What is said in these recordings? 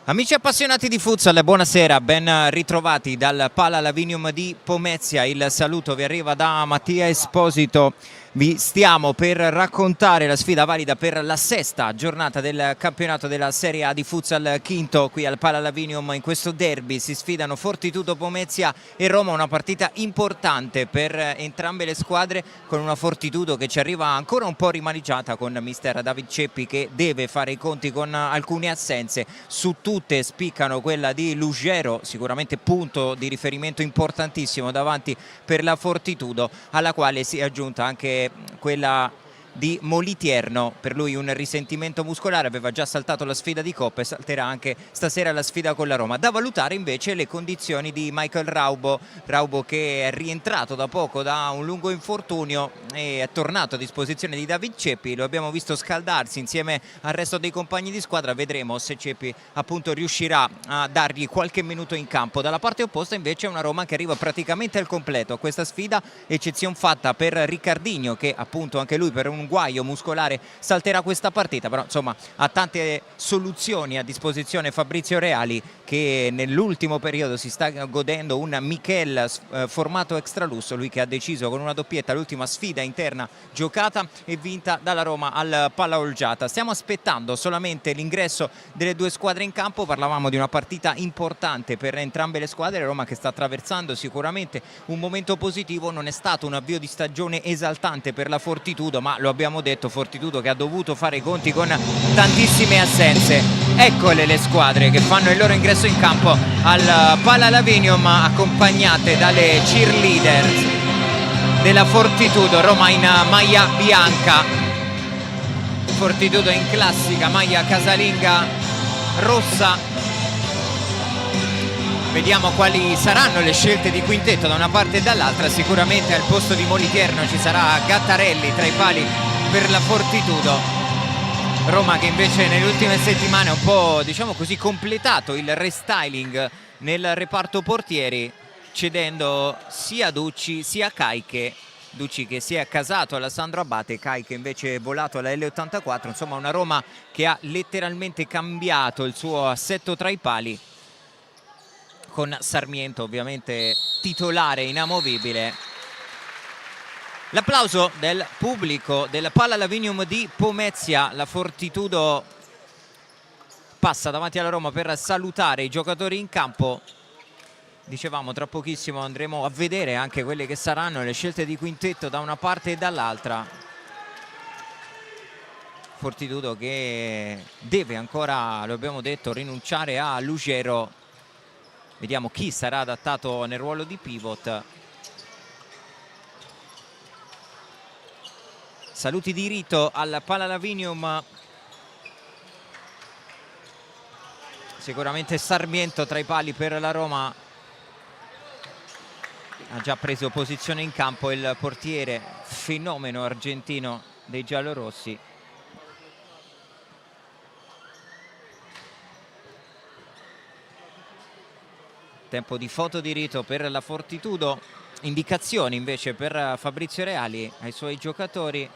Amici appassionati di futsal, buonasera, ben ritrovati dal Pala Lavinium di Pomezia. Il saluto vi arriva da Mattia Esposito. Vi stiamo per raccontare la sfida valida per la sesta giornata del campionato della Serie A di futsal quinto qui al Pala Lavinium. In questo derby si sfidano Fortitudo Pomezia e Roma, una partita importante per entrambe le squadre, con una Fortitudo che ci arriva ancora un po' rimaneggiata con mister David Ceppi, che deve fare i conti con alcune assenze. Su tutte spiccano quella di Lugero, sicuramente punto di riferimento importantissimo davanti per la Fortitudo, alla quale si è aggiunta anche quella di Molitierno, per lui un risentimento muscolare, aveva già saltato la sfida di Coppa e salterà anche stasera la sfida con la Roma. Da valutare invece le condizioni di Michael Raubo che è rientrato da poco da un lungo infortunio e è tornato a disposizione di David Ceppi. Lo abbiamo visto scaldarsi insieme al resto dei compagni di squadra, vedremo se Ceppi appunto riuscirà a dargli qualche minuto in campo. Dalla parte opposta invece è una Roma che arriva praticamente al completo a questa sfida, eccezione fatta per Riccardinho, che appunto anche lui per un guaio muscolare salterà questa partita, però insomma ha tante soluzioni a disposizione Fabrizio Reali, che nell'ultimo periodo si sta godendo un Michel formato extra lusso, lui che ha deciso con una doppietta l'ultima sfida interna giocata e vinta dalla Roma al Palla Olgiata. Stiamo aspettando solamente l'ingresso delle due squadre in campo. Parlavamo di una partita importante per entrambe le squadre, Roma che sta attraversando sicuramente un momento positivo. Non è stato un avvio di stagione esaltante per la Fortitudo, ma lo abbiamo detto, Fortitudo che ha dovuto fare i conti con tantissime assenze. Eccole le squadre che fanno il loro ingresso in campo al Pala Lavinium, accompagnate dalle cheerleaders della Fortitudo. Roma in maglia bianca, Fortitudo in classica maglia casalinga rossa. Vediamo quali saranno le scelte di quintetto da una parte e dall'altra. Sicuramente al posto di Molitierno ci sarà Gattarelli tra i pali per la Fortitudo. Roma che invece nelle ultime settimane ha un po', diciamo così, completato il restyling nel reparto portieri, cedendo sia Ducci sia Caiche. Ducci che si è accasato alla Sandro Abate, Caiche invece è volato alla L84. Insomma una Roma che ha letteralmente cambiato il suo assetto tra i pali, con Sarmiento ovviamente titolare inamovibile. L'applauso del pubblico del Pala Lavinium di Pomezia. La Fortitudo passa davanti alla Roma per salutare i giocatori in campo. Dicevamo, tra pochissimo andremo a vedere anche quelle che saranno le scelte di quintetto da una parte e dall'altra. Fortitudo che deve ancora, lo abbiamo detto, rinunciare a Lugero. Vediamo chi sarà adattato nel ruolo di pivot. Saluti di rito al Pala Lavinium. Sicuramente Sarmiento tra i pali per la Roma. ha già preso posizione in campo il portiere fenomeno argentino dei giallorossi. Tempo di foto di rito per la Fortitudo, indicazioni invece per Fabrizio Reali ai suoi giocatori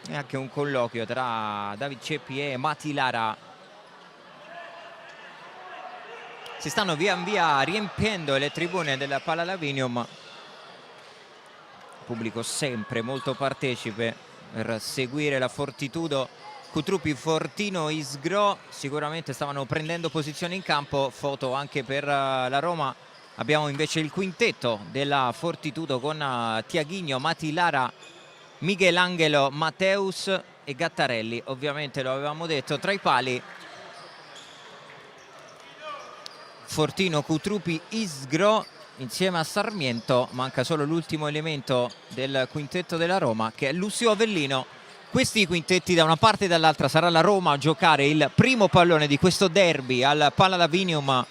e anche un colloquio tra David Ceppi e Mati Lara. Si stanno via via riempiendo le tribune del Palalavinium, pubblico sempre molto partecipe per seguire la Fortitudo. Cutrupi, Fortino, Isgro sicuramente stavano prendendo posizione in campo. Foto anche per la Roma. Abbiamo invece il quintetto della Fortitudo con Tiaghigno, Mati Lara, Michelangelo, Mateus e Gattarelli. Ovviamente lo avevamo detto tra i pali. Fortino, Cutrupi, Isgro insieme a Sarmiento. Manca solo l'ultimo elemento del quintetto della Roma, che è Lucio Avellino. Questi quintetti da una parte e dall'altra. Sarà la Roma a giocare il primo pallone di questo derby al Palalavinium.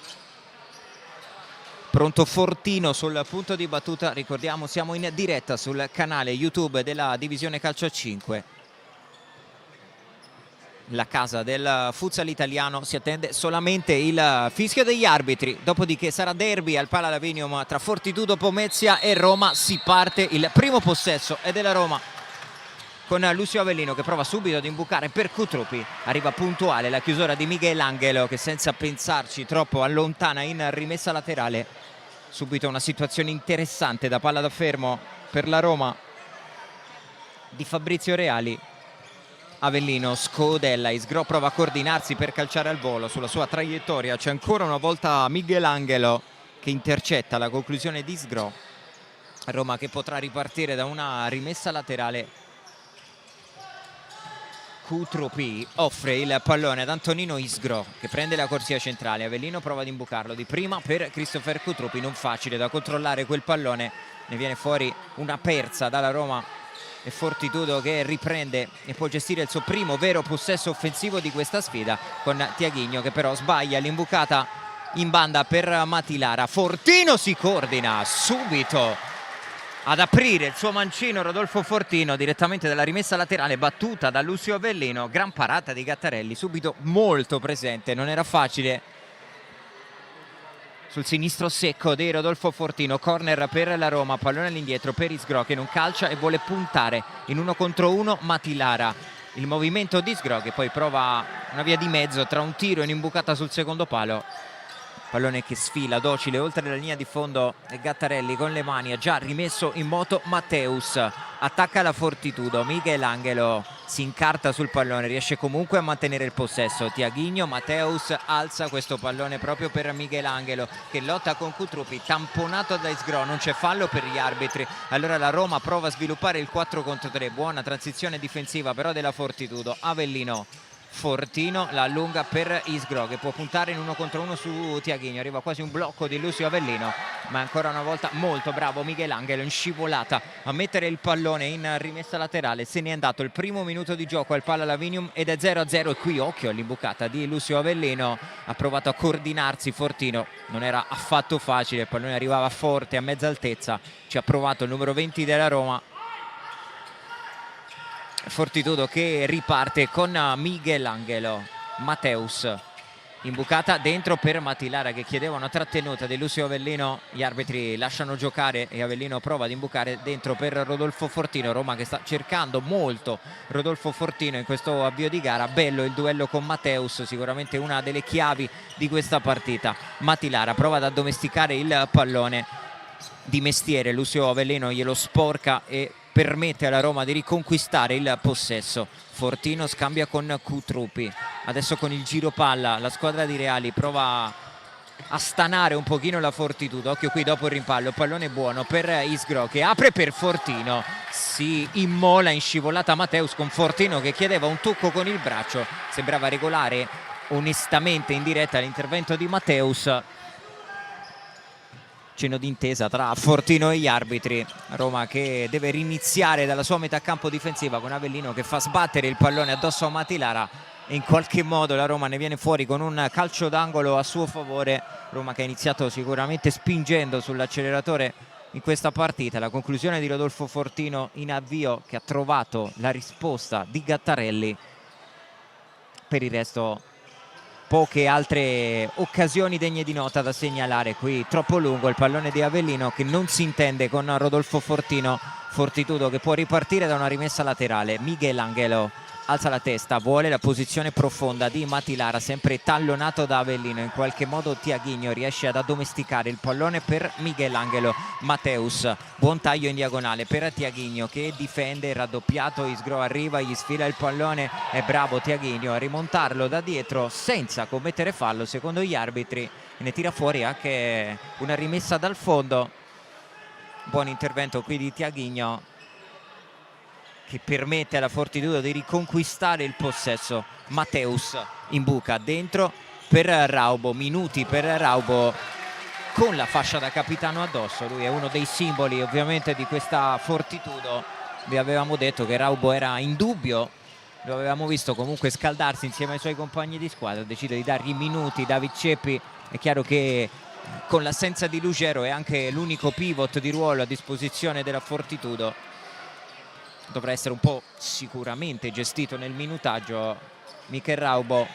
Pronto Fortino sul punto di battuta. Ricordiamo, siamo in diretta sul canale YouTube della Divisione Calcio a 5. La casa del futsal italiano. Si attende solamente il fischio degli arbitri, dopodiché sarà derby al Palalavinium tra Fortitudo Pomezia e Roma. Si parte, il primo possesso è della Roma, con Lucio Avellino che prova subito ad imbucare per Cutrupi. Arriva puntuale la chiusura di Michelangelo, che senza pensarci troppo allontana in rimessa laterale. Subito una situazione interessante da palla da fermo per la Roma di Fabrizio Reali. Avellino, scodella, Isgro prova a coordinarsi per calciare al volo. Sulla sua traiettoria c'è ancora una volta Michelangelo che intercetta la conclusione di Isgro. Roma che potrà ripartire da una rimessa laterale. Cutrupi offre il pallone ad Antonino Isgro, che prende la corsia centrale. Avellino prova ad imbucarlo di prima per Christopher Cutrupi. Non facile da controllare quel pallone, ne viene fuori una persa dalla Roma e Fortitudo che riprende e può gestire il suo primo vero possesso offensivo di questa sfida, con Tiaghigno che però sbaglia l'imbucata in banda per Mati Lara. Fortino si coordina subito ad aprire il suo mancino Rodolfo Fortino direttamente dalla rimessa laterale, battuta da Lucio Avellino. Gran parata di Gattarelli, subito molto presente. Non era facile sul sinistro secco di Rodolfo Fortino. Corner per la Roma, pallone all'indietro per Isgro che non calcia e vuole puntare in 1 contro 1 Mati Lara. Il movimento di Isgro che poi prova una via di mezzo tra un tiro e un'imbucata sul secondo palo. Pallone che sfila docile oltre la linea di fondo e Gattarelli con le mani ha già rimesso in moto Mateus. Attacca la Fortitudo, Michelangelo si incarta sul pallone, riesce comunque a mantenere il possesso. Tiaghigno, Mateus alza questo pallone proprio per Michelangelo che lotta con Cutrupi, tamponato da Isgro, non c'è fallo per gli arbitri. Allora la Roma prova a sviluppare il 4 contro 3, buona transizione difensiva però della Fortitudo. Avellino, Fortino la allunga per Isgro che può puntare in 1 contro 1 su Tiaghigno. Arriva quasi un blocco di Lucio Avellino, ma ancora una volta molto bravo Michelangelo in scivolata a mettere il pallone in rimessa laterale. Se n'è andato il primo minuto di gioco al Palalavinium ed è 0-0 e qui occhio all'imbucata di Lucio Avellino. Ha provato a coordinarsi Fortino, non era affatto facile, il pallone arrivava forte a mezza altezza. Ci ha provato il numero 20 della Roma. Fortitudo che riparte con Michelangelo, Mateus imbucata dentro per Mati Lara che chiedeva una trattenuta di Lucio Avellino. Gli arbitri lasciano giocare e Avellino prova ad imbucare dentro per Rodolfo Fortino. Roma che sta cercando molto Rodolfo Fortino in questo avvio di gara. Bello il duello con Mateus, sicuramente una delle chiavi di questa partita. Mati Lara prova ad addomesticare il pallone di mestiere, Lucio Avellino glielo sporca e permette alla Roma di riconquistare il possesso. Fortino scambia con Cutrupi, adesso con il giro palla la squadra di Reali prova a stanare un pochino la Fortitudo. Occhio qui dopo il rimpallo, pallone buono per Isgro che apre per Fortino, si immola in scivolata Mateus con Fortino che chiedeva un tocco con il braccio, sembrava regolare onestamente in diretta l'intervento di Mateus. Cenno d'intesa tra Fortino e gli arbitri. Roma che deve riniziare dalla sua metà campo difensiva con Avellino che fa sbattere il pallone addosso a Mati Lara e in qualche modo la Roma ne viene fuori con un calcio d'angolo a suo favore Roma che ha iniziato sicuramente spingendo sull'acceleratore in questa partita. La conclusione di Rodolfo Fortino in avvio, che ha trovato la risposta di Gattarelli. Per il resto poche altre occasioni degne di nota da segnalare. Qui troppo lungo il pallone di Avellino che non si intende con Rodolfo Fortino. Fortitudo che può ripartire da una rimessa laterale. Miguel Angelo alza la testa, vuole la posizione profonda di Matilara, sempre tallonato da Avellino. In qualche modo Tiaguinho riesce ad addomesticare il pallone per Miguel Angelo. Mateus, buon taglio in diagonale per Tiaguinho che difende, raddoppiato, Isgro arriva, gli sfila il pallone, è bravo Tiaguinho a rimontarlo da dietro senza commettere fallo secondo gli arbitri, e ne tira fuori anche una rimessa dal fondo. Buon intervento qui di Tiaguinho che permette alla Fortitudo di riconquistare il possesso. Mateus in buca dentro per Raubo, minuti per Raubo con la fascia da capitano addosso. Lui è uno dei simboli ovviamente di questa Fortitudo. Vi avevamo detto che Raubo era in dubbio, lo avevamo visto comunque scaldarsi insieme ai suoi compagni di squadra, decide di dargli minuti. David Ceppi, è chiaro che con l'assenza di Lugero è anche l'unico pivot di ruolo a disposizione della Fortitudo, dovrà essere un po' sicuramente gestito nel minutaggio Mikel Raubo.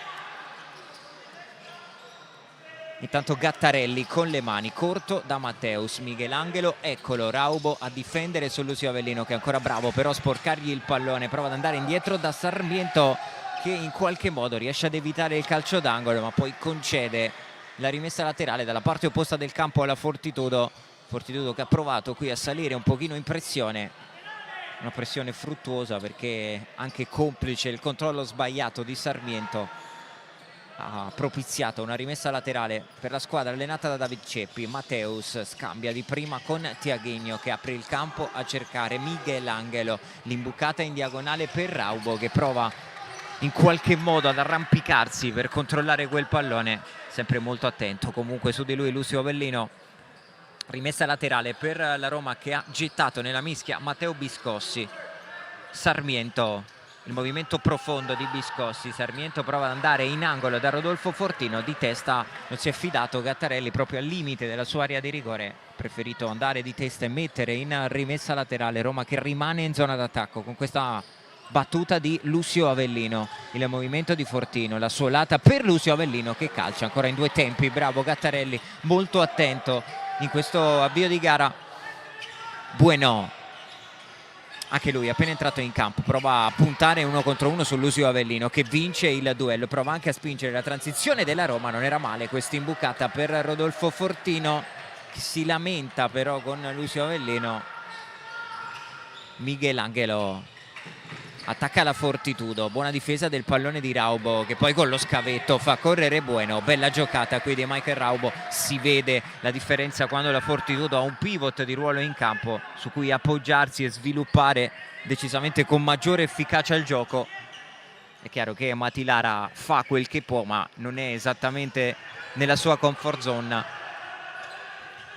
Intanto Gattarelli con le mani, corto da Mateus. Miguel Angelo, eccolo Raubo a difendere su Lucio Avellino che è ancora bravo però a sporcargli il pallone, prova ad andare indietro da Sarmiento che in qualche modo riesce ad evitare il calcio d'angolo, ma poi concede la rimessa laterale dalla parte opposta del campo alla Fortitudo. Fortitudo che ha provato qui a salire un pochino in pressione, una pressione fruttuosa perché anche complice il controllo sbagliato di Sarmiento ha propiziato una rimessa laterale per la squadra allenata da David Ceppi. Mateus scambia di prima con Tiaguinho che apre il campo a cercare Miguel Angelo, l'imbucata in diagonale per Raubo che prova in qualche modo ad arrampicarsi per controllare quel pallone, sempre molto attento comunque su di lui Lucio Avellino. Rimessa laterale per la Roma che ha gettato nella mischia Matteo Biscossi. Sarmiento, il movimento profondo di Biscossi. Sarmiento prova ad andare in angolo da Rodolfo Fortino, di testa non si è fidato Gattarelli, proprio al limite della sua area di rigore, preferito andare di testa e mettere in rimessa laterale. Roma che rimane in zona d'attacco con questa battuta di Lucio Avellino. Il movimento di Fortino, la suolata per Lucio Avellino che calcia ancora in due tempi. Bravo Gattarelli, molto attento in questo avvio di gara. Bueno, anche lui appena entrato in campo prova a puntare uno contro uno su Lucio Avellino che vince il duello, prova anche a spingere la transizione della Roma. Non era male questa imbucata per Rodolfo Fortino che si lamenta però con Lucio Avellino. Miguel Angelo attacca la Fortitudo, buona difesa del pallone di Raubo che poi con lo scavetto fa correre Bueno. Bella giocata qui di Mikel Raubo, si vede la differenza quando la Fortitudo ha un pivot di ruolo in campo su cui appoggiarsi e sviluppare decisamente con maggiore efficacia il gioco. È chiaro che Matilara fa quel che può ma non è esattamente nella sua comfort zone.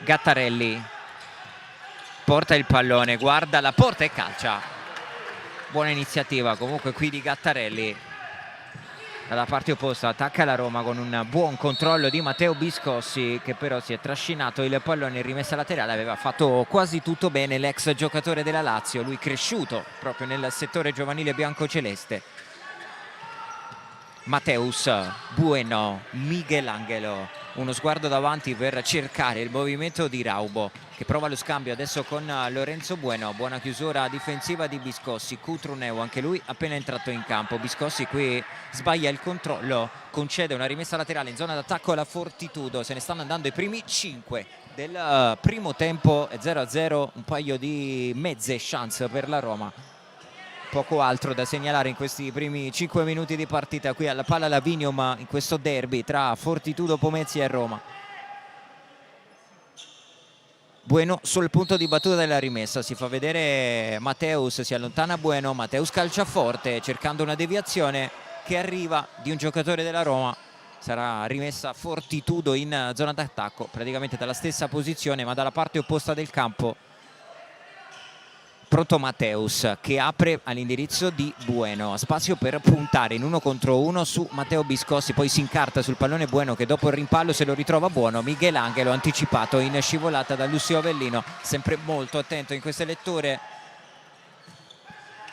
Gattarelli porta il pallone, guarda la porta e calcia. Buona iniziativa comunque qui di Gattarelli. Dalla parte opposta attacca la Roma con un buon controllo di Matteo Biscossi che però si è trascinato il pallone in rimessa laterale. Aveva fatto quasi tutto bene l'ex giocatore della Lazio, lui cresciuto proprio nel settore giovanile biancoceleste. Mateus, Bueno, Miguel Angelo, uno sguardo davanti per cercare il movimento di Raubo che prova lo scambio adesso con Lorenzo Bueno. Buona chiusura difensiva di Biscossi. Cutruneu anche lui appena entrato in campo. Biscossi qui sbaglia il controllo, concede una rimessa laterale in zona d'attacco alla Fortitudo. Se ne stanno andando i primi 5 del primo tempo, 0-0, un paio di mezze chance per la Roma. Poco altro da segnalare in questi primi 5 minuti di partita qui alla Pala Lavinium in questo derby tra Fortitudo Pomezia e Roma. Bueno sul punto di battuta della rimessa, si fa vedere Mateus, si allontana Bueno, Mateus calcia forte cercando una deviazione che arriva di un giocatore della Roma. Sarà rimessa Fortitudo in zona d'attacco praticamente dalla stessa posizione ma dalla parte opposta del campo Pronto Matteus che apre all'indirizzo di Bueno, spazio per puntare in 1 contro 1 su Matteo Biscossi, poi si incarta sul pallone Bueno che dopo il rimpallo se lo ritrova buono. Michelangelo anticipato in scivolata da Lucio Avellino, sempre molto attento in queste letture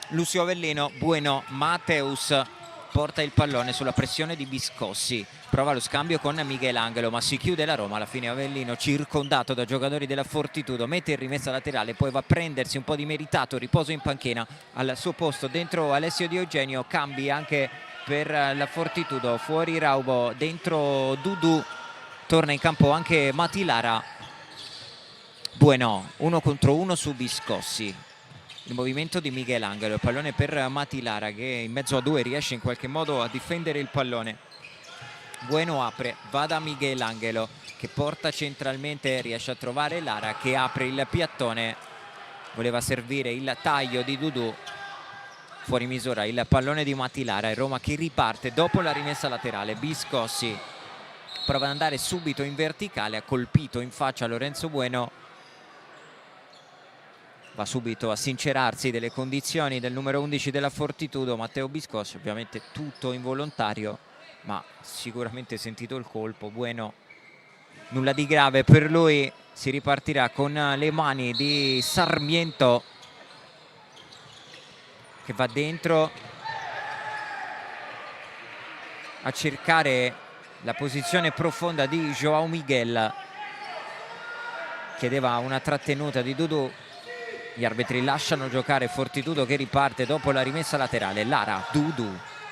Lucio Avellino. Bueno, Matteus porta il pallone sulla pressione di Biscossi, prova lo scambio con Michelangelo ma si chiude la Roma. Alla fine Avellino, circondato da giocatori della Fortitudo, mette in rimessa laterale, poi va a prendersi un po' di meritato riposo in panchina. Al suo posto dentro Alessio Di Eugenio, cambi anche per la Fortitudo, fuori Raubo, dentro Dudu, torna in campo anche Matilara. Bueno, 1 contro 1 su Biscossi. Il movimento di Michelangelo, il pallone per Matilara che in mezzo a 2 riesce in qualche modo a difendere il pallone. Bueno apre, va da Michelangelo che porta centralmente, riesce a trovare Lara che apre il piattone, voleva servire il taglio di Dudu, fuori misura il pallone di Matilara e Roma che riparte dopo la rimessa laterale. Biscossi prova ad andare subito in verticale, ha colpito in faccia Lorenzo Bueno, va subito a sincerarsi delle condizioni del numero 11 della Fortitudo, Matteo Biscossi, ovviamente tutto involontario, ma sicuramente sentito il colpo. Bueno, nulla di grave per lui, si ripartirà con le mani di Sarmiento che va dentro a cercare la posizione profonda di João Miguel, chiedeva una trattenuta di Dudu. Gli arbitri lasciano giocare Fortitudo che riparte dopo la rimessa laterale. Lara, Dudu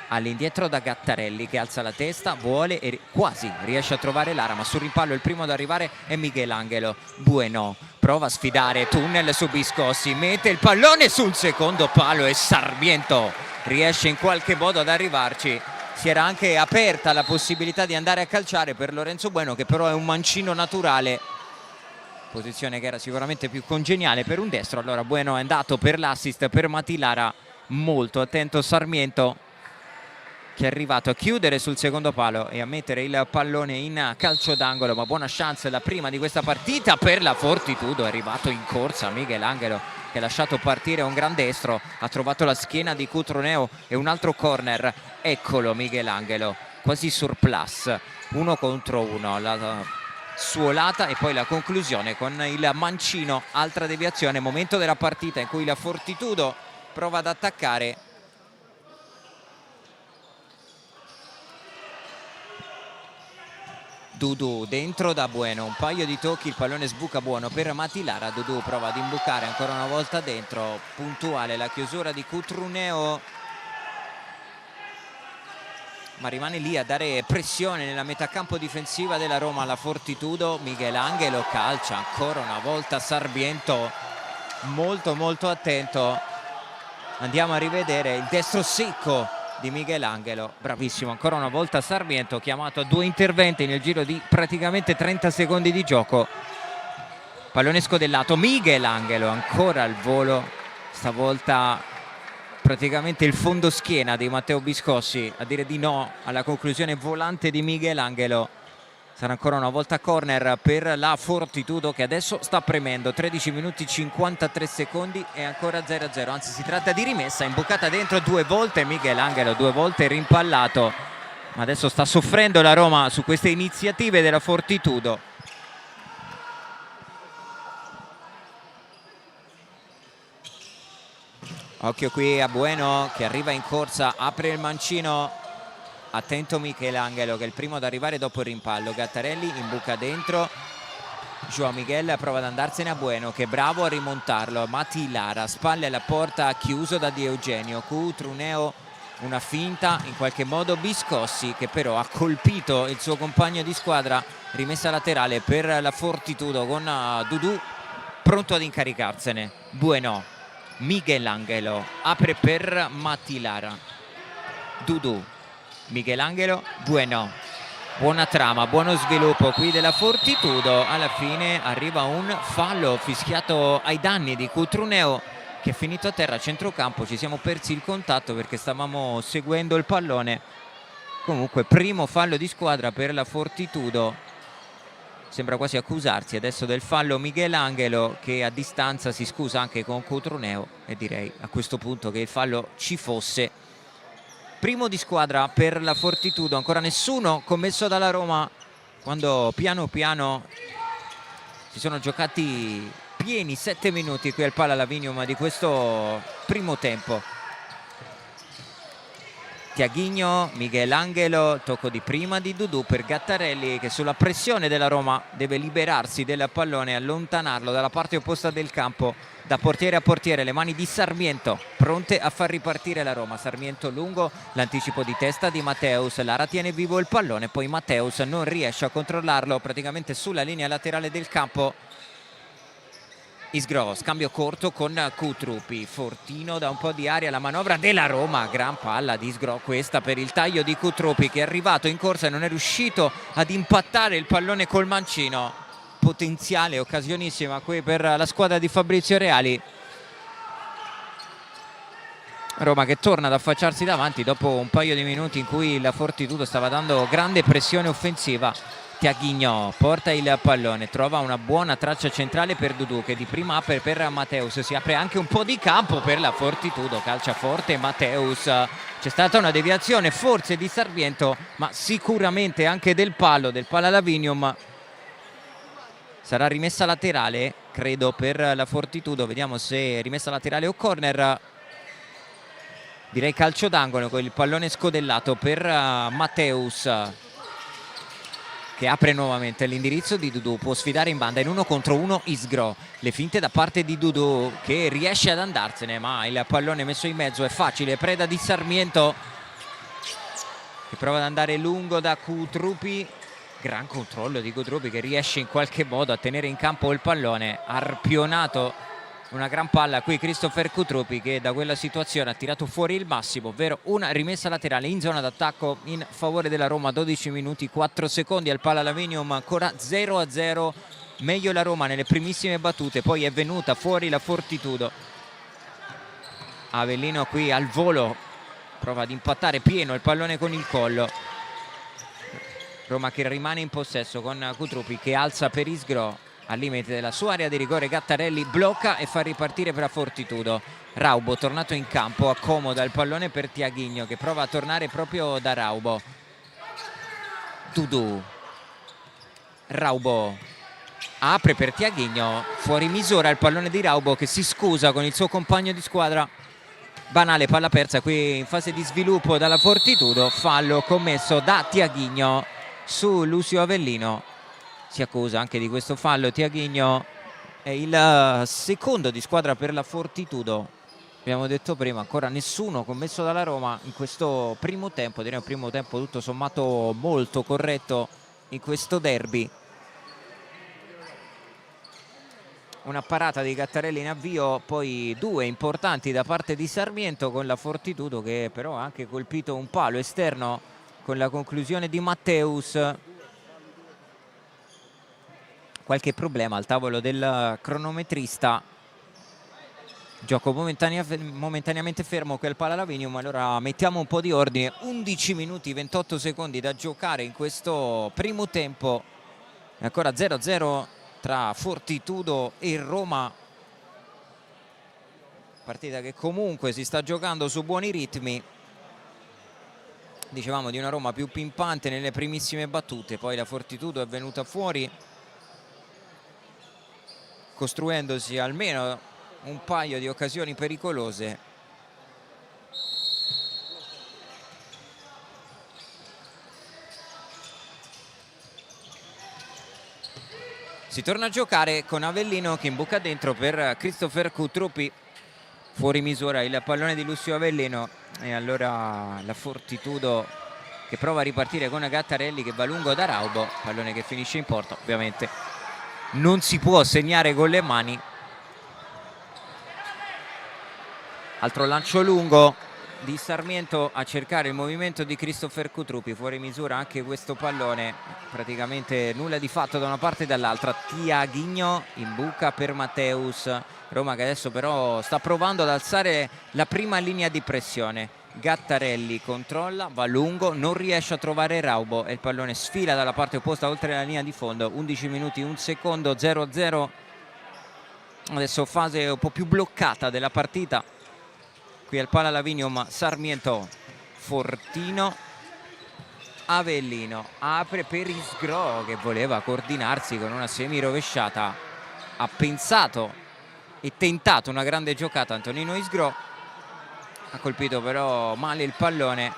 all'indietro da Gattarelli che alza la testa, vuole e quasi riesce a trovare Lara, ma sul rimpallo il primo ad arrivare è Michelangelo. Bueno prova a sfidare, tunnel su Biscossi, mette il pallone sul secondo palo e Sarmiento riesce in qualche modo ad arrivarci. Si era anche aperta la possibilità di andare a calciare per Lorenzo Bueno che però è un mancino naturale, posizione che era sicuramente più congeniale per un destro. Allora Bueno è andato per l'assist per Matilara, molto attento Sarmiento che è arrivato a chiudere sul secondo palo e a mettere il pallone in calcio d'angolo, ma buona chance la prima di questa partita per la Fortitudo. È arrivato in corsa Michelangelo che ha lasciato partire un gran destro, ha trovato la schiena di Cutroneo e un altro corner. Eccolo Michelangelo, quasi surplus, 1 contro 1, la suolata e poi la conclusione con il mancino, altra deviazione. Momento della partita in cui la Fortitudo prova ad attaccare. Dudu dentro da Bueno, un paio di tocchi, il pallone sbuca buono per Matilara. Dudu prova ad imbucare ancora una volta dentro, puntuale la chiusura di Cutruneo, ma rimane lì a dare pressione nella metacampo difensiva della Roma alla Fortitudo. Michelangelo calcia ancora una volta Sarmiento, molto attento. Andiamo a rivedere il destro secco di Michelangelo, bravissimo ancora una volta Sarmiento, chiamato a 2 interventi nel giro di praticamente 30 secondi di gioco. Pallone scodellato, Michelangelo ancora al volo, stavolta praticamente il fondoschiena di Matteo Biscossi a dire di no alla conclusione volante di Michelangelo. Sarà ancora una volta corner per la Fortitudo che adesso sta premendo. 13 minuti 53 secondi e ancora 0-0, anzi si tratta di rimessa, imbucata dentro 2 volte Michelangelo, 2 volte rimpallato, ma adesso sta soffrendo la Roma su queste iniziative della Fortitudo. Occhio qui a Bueno che arriva in corsa, apre il mancino, attento Michelangelo che è il primo ad arrivare dopo il rimpallo. Gattarelli imbuca dentro, João Miguel prova ad andarsene a Bueno che è bravo a rimontarlo. Matilara, spalle alla porta, chiuso da Di Eugenio. Cutruneo, una finta in qualche modo. Biscossi che però ha colpito il suo compagno di squadra. Rimessa laterale per la Fortitudo con Dudu pronto ad incaricarsene. Bueno, Michelangelo apre per Matilara, Dudu, Michelangelo, Bueno. Buona trama, buono sviluppo qui della Fortitudo. Alla fine arriva un fallo fischiato ai danni di Cutruneo che è finito a terra a centrocampo. Ci siamo persi il contatto perché stavamo seguendo il pallone. Comunque primo fallo di squadra per la Fortitudo sembra quasi accusarsi adesso del fallo Michelangelo, che a distanza si scusa anche con Cotruneo, e direi a questo punto che il fallo ci fosse. Primo di squadra per la Fortitudo, ancora nessuno commesso dalla Roma, quando piano piano si sono giocati pieni 7 minuti qui al Pala Lavinium di questo primo tempo. Tiaguinho, Michelangelo, tocco di prima di Dudu per Gattarelli, che sulla pressione della Roma deve liberarsi del pallone e allontanarlo dalla parte opposta del campo, da portiere a portiere. Le mani di Sarmiento pronte a far ripartire la Roma. Sarmiento lungo, l'anticipo di testa di Matteus, Lara tiene vivo il pallone, poi Matteus non riesce a controllarlo praticamente sulla linea laterale del campo. Isgro, scambio corto con Kutrupi, Fortino da un po' di aria, la manovra della Roma, gran palla di Isgro questa per il taglio di Kutrupi, che è arrivato in corsa e non è riuscito ad impattare il pallone col mancino. Potenziale occasionissima qui per la squadra di Fabrizio Reali. Roma che torna ad affacciarsi davanti dopo un paio di minuti in cui la Fortitudo stava dando grande pressione offensiva. Tiaguinho porta il pallone, trova una buona traccia centrale per Dudu, che di prima apre per Matteus, si apre anche un po' di campo per la Fortitudo, calcia forte Matteus, c'è stata una deviazione forse di Sarmiento, ma sicuramente anche del Pala Lavinium. Sarà rimessa laterale, credo, per la Fortitudo, vediamo se è rimessa laterale o corner. Direi calcio d'angolo con il pallone scodellato per Matteus, che apre nuovamente l'indirizzo di Dudu, può sfidare in banda in 1 contro 1 Isgro, le finte da parte di Dudu che riesce ad andarsene, ma il pallone messo in mezzo è facile, preda di Sarmiento che prova ad andare lungo da Kutrupi. Gran controllo di Kutrupi che riesce in qualche modo a tenere in campo il pallone, arpionato una gran palla qui Christopher Kutrupi, che da quella situazione ha tirato fuori il massimo, ovvero una rimessa laterale in zona d'attacco in favore della Roma. 12 minuti 4 secondi al Pala Lavinium, ancora 0-0, meglio la Roma nelle primissime battute, poi è venuta fuori la Fortitudo. Avellino qui al volo prova ad impattare pieno il pallone con il collo. Roma che rimane in possesso con Kutrupi che alza per Isgro al limite della sua area di rigore. Gattarelli blocca e fa ripartire per la Fortitudo. Raubo tornato in campo, accomoda il pallone per Tiaguinho che prova a tornare proprio da Raubo. Dudu, Raubo apre per Tiaguinho, fuori misura il pallone di Raubo che si scusa con il suo compagno di squadra. Banale palla persa qui in fase di sviluppo dalla Fortitudo, fallo commesso da Tiaguinho su Lucio Avellino. Si accusa anche di questo fallo Tiaguinho, è il secondo di squadra per la Fortitudo. Abbiamo detto prima, ancora nessuno commesso dalla Roma in questo primo tempo, direi un primo tempo tutto sommato molto corretto in questo derby. Una parata di Gattarelli in avvio, poi due importanti da parte di Sarmiento con la Fortitudo, che però ha anche colpito un palo esterno con la conclusione di Matteus. Qualche problema al tavolo del cronometrista, gioco momentaneamente fermo qui al Pala Lavinium. Allora mettiamo un po' di ordine. 11 minuti 28 secondi da giocare in questo primo tempo, e ancora 0-0 tra Fortitudo e Roma, partita che comunque si sta giocando su buoni ritmi. Dicevamo di una Roma più pimpante nelle primissime battute, poi la Fortitudo è venuta fuori costruendosi almeno un paio di occasioni pericolose. Si torna a giocare con Avellino che imbuca dentro per Christopher Kutrupi, fuori misura il pallone di Lucio Avellino, e allora la Fortitudo che prova a ripartire con Gattarelli che va lungo da Raubo, pallone che finisce in porta. Ovviamente non si può segnare con le mani. Altro lancio lungo di Sarmiento a cercare il movimento di Christopher Kutrupi, fuori misura anche questo pallone, praticamente nulla di fatto da una parte e dall'altra. Tiaguinho in buca per Matteus, Roma che adesso però sta provando ad alzare la prima linea di pressione. Gattarelli controlla, va lungo, non riesce a trovare Raubo e il pallone sfila dalla parte opposta oltre la linea di fondo. 11 minuti 1 secondo, 0-0. Adesso fase un po' più bloccata della partita qui al Pala Lavinium. Sarmiento, Fortino, Avellino apre per Isgro che voleva coordinarsi con una semi rovesciata. Ha pensato e tentato una grande giocata Antonino Isgro, ha colpito però male il pallone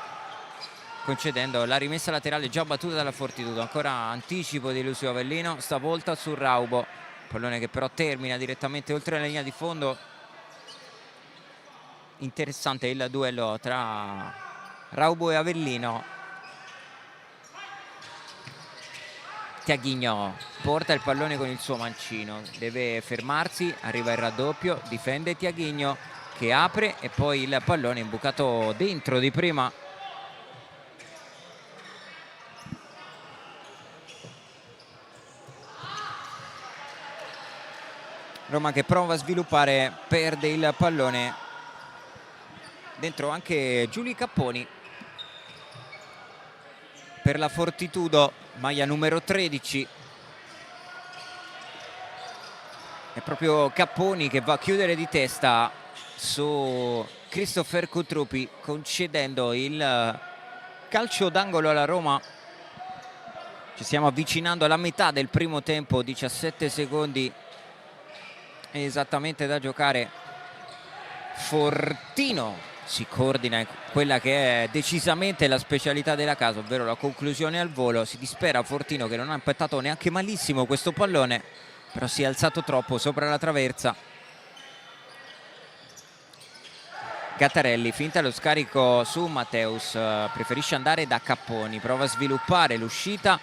concedendo la rimessa laterale già battuta dalla Fortitudo. Ancora anticipo di Lucio Avellino, stavolta su Raubo, pallone che però termina direttamente oltre la linea di fondo. Interessante il duello tra Raubo e Avellino. Tiaghigno porta il pallone con il suo mancino, deve fermarsi, arriva il raddoppio, difende Tiaghigno che apre e poi il pallone imbucato dentro di prima. Roma che prova a sviluppare, perde il pallone. Dentro anche Giulio Capponi per la Fortitudo, maglia numero 13. È proprio Capponi che va a chiudere di testa su Christopher Cutrupi, concedendo il calcio d'angolo alla Roma. Ci stiamo avvicinando alla metà del primo tempo, 17 secondi esattamente da giocare. Fortino si coordina in quella che è decisamente la specialità della casa, ovvero la conclusione al volo. Si dispera Fortino che non ha impettato neanche malissimo questo pallone, però si è alzato troppo sopra la traversa. Gattarelli finta lo scarico su Matteus, preferisce andare da Capponi, prova a sviluppare l'uscita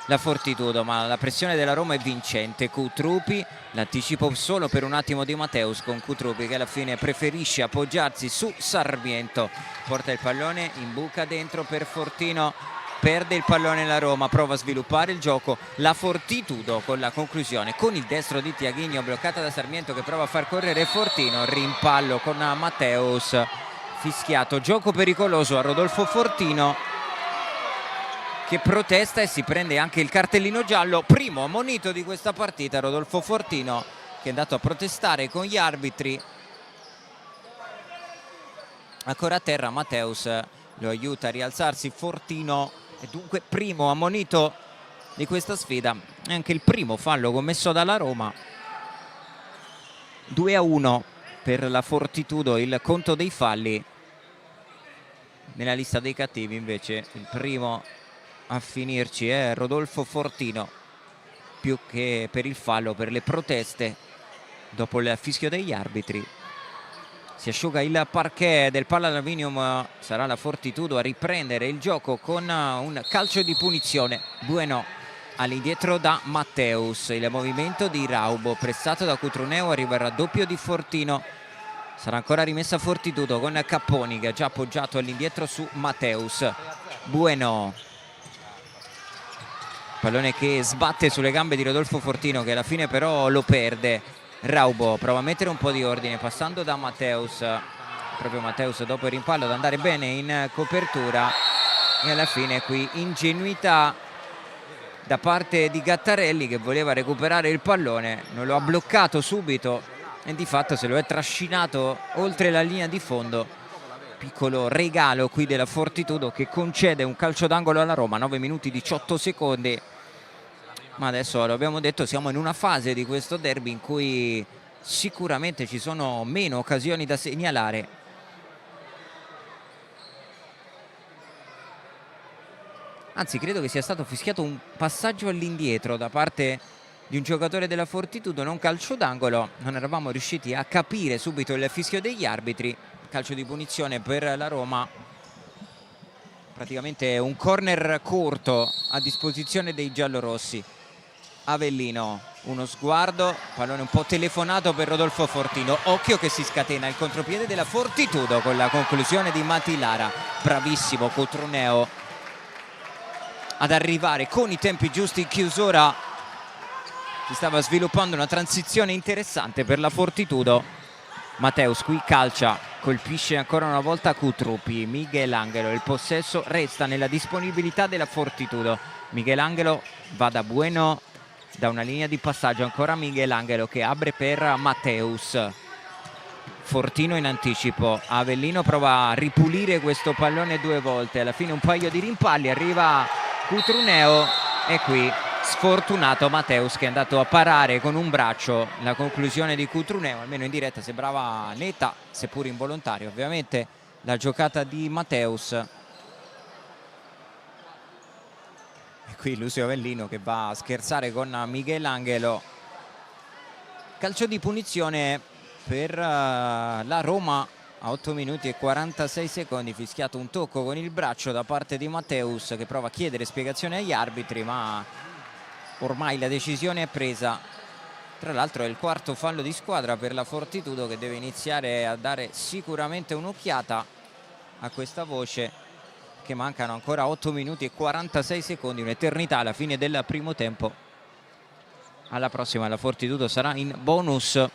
la Fortitudo, ma la pressione della Roma è vincente. Cutrupi, l'anticipo solo per un attimo di Matteus con Cutrupi che alla fine preferisce appoggiarsi su Sarmiento, porta il pallone in buca dentro per Fortino, perde il pallone la Roma, prova a sviluppare il gioco la Fortitudo con la conclusione con il destro di Tiaghigno, bloccata da Sarmiento che prova a far correre Fortino, rimpallo con Matteus, fischiato, gioco pericoloso a Rodolfo Fortino che protesta e si prende anche il cartellino giallo. Primo ammonito di questa partita Rodolfo Fortino, che è andato a protestare con gli arbitri. Ancora a terra Matteus lo aiuta a rialzarsi Fortino, e dunque primo ammonito di questa sfida, è anche il primo fallo commesso dalla Roma. 2-1 per la Fortitudo il conto dei falli. Nella lista dei cattivi invece il primo a finirci è Rodolfo Fortino, più che per il fallo, per le proteste dopo il fischio degli arbitri. Si asciuga il parquet del Pala Lavinium, sarà la Fortitudo a riprendere il gioco con un calcio di punizione. Bueno all'indietro da Matteus, il movimento di Raubo pressato da Cutruneo, arriva il raddoppio di Fortino, sarà ancora rimessa Fortitudo con Capponi che ha già appoggiato all'indietro su Matteus. Bueno, pallone che sbatte sulle gambe di Rodolfo Fortino che alla fine però lo perde. Raubo prova a mettere un po' di ordine passando da Matteus, proprio Matteus dopo il rimpallo ad andare bene in copertura, e alla fine qui ingenuità da parte di Gattarelli che voleva recuperare il pallone, non lo ha bloccato subito e di fatto se lo è trascinato oltre la linea di fondo. Piccolo regalo qui della Fortitudo che concede un calcio d'angolo alla Roma. 9 minuti 18 secondi. Ma adesso, lo abbiamo detto, siamo in una fase di questo derby in cui sicuramente ci sono meno occasioni da segnalare. Anzi, credo che sia stato fischiato un passaggio all'indietro da parte di un giocatore della Fortitudo, non calcio d'angolo. Non eravamo riusciti a capire subito il fischio degli arbitri. Calcio di punizione per la Roma. Praticamente un corner corto a disposizione dei giallorossi. Avellino, uno sguardo, pallone un po' telefonato per Rodolfo Fortino. Occhio che si scatena il contropiede della Fortitudo con la conclusione di Mati Lara. Bravissimo Cutruneo ad arrivare con i tempi giusti in chiusura. Si stava sviluppando una transizione interessante per la Fortitudo. Matteus qui calcia colpisce ancora una volta Cutruppi. Michelangelo, il possesso resta nella disponibilità della Fortitudo. Michelangelo va da Bueno, da una linea di passaggio, ancora Michelangelo che apre per Matteus. Fortino in anticipo, Avellino prova a ripulire questo pallone 2 volte, alla fine un paio di rimpalli, arriva Cutruneo e qui sfortunato Matteus che è andato a parare con un braccio la conclusione di Cutruneo, almeno in diretta sembrava netta, seppur involontaria ovviamente, la giocata di Matteus. E qui Lucio Avellino che va a scherzare con Michelangelo. Calcio di punizione per la Roma a 8 minuti e 46 secondi, fischiato un tocco con il braccio da parte di Matteus che prova a chiedere spiegazioni agli arbitri, ma ormai la decisione è presa. Tra l'altro è il quarto fallo di squadra per la Fortitudo che deve iniziare a dare sicuramente un'occhiata a questa voce, che mancano ancora 8 minuti e 46 secondi, un'eternità alla fine del primo tempo. Alla prossima la Fortitudo sarà in bonus.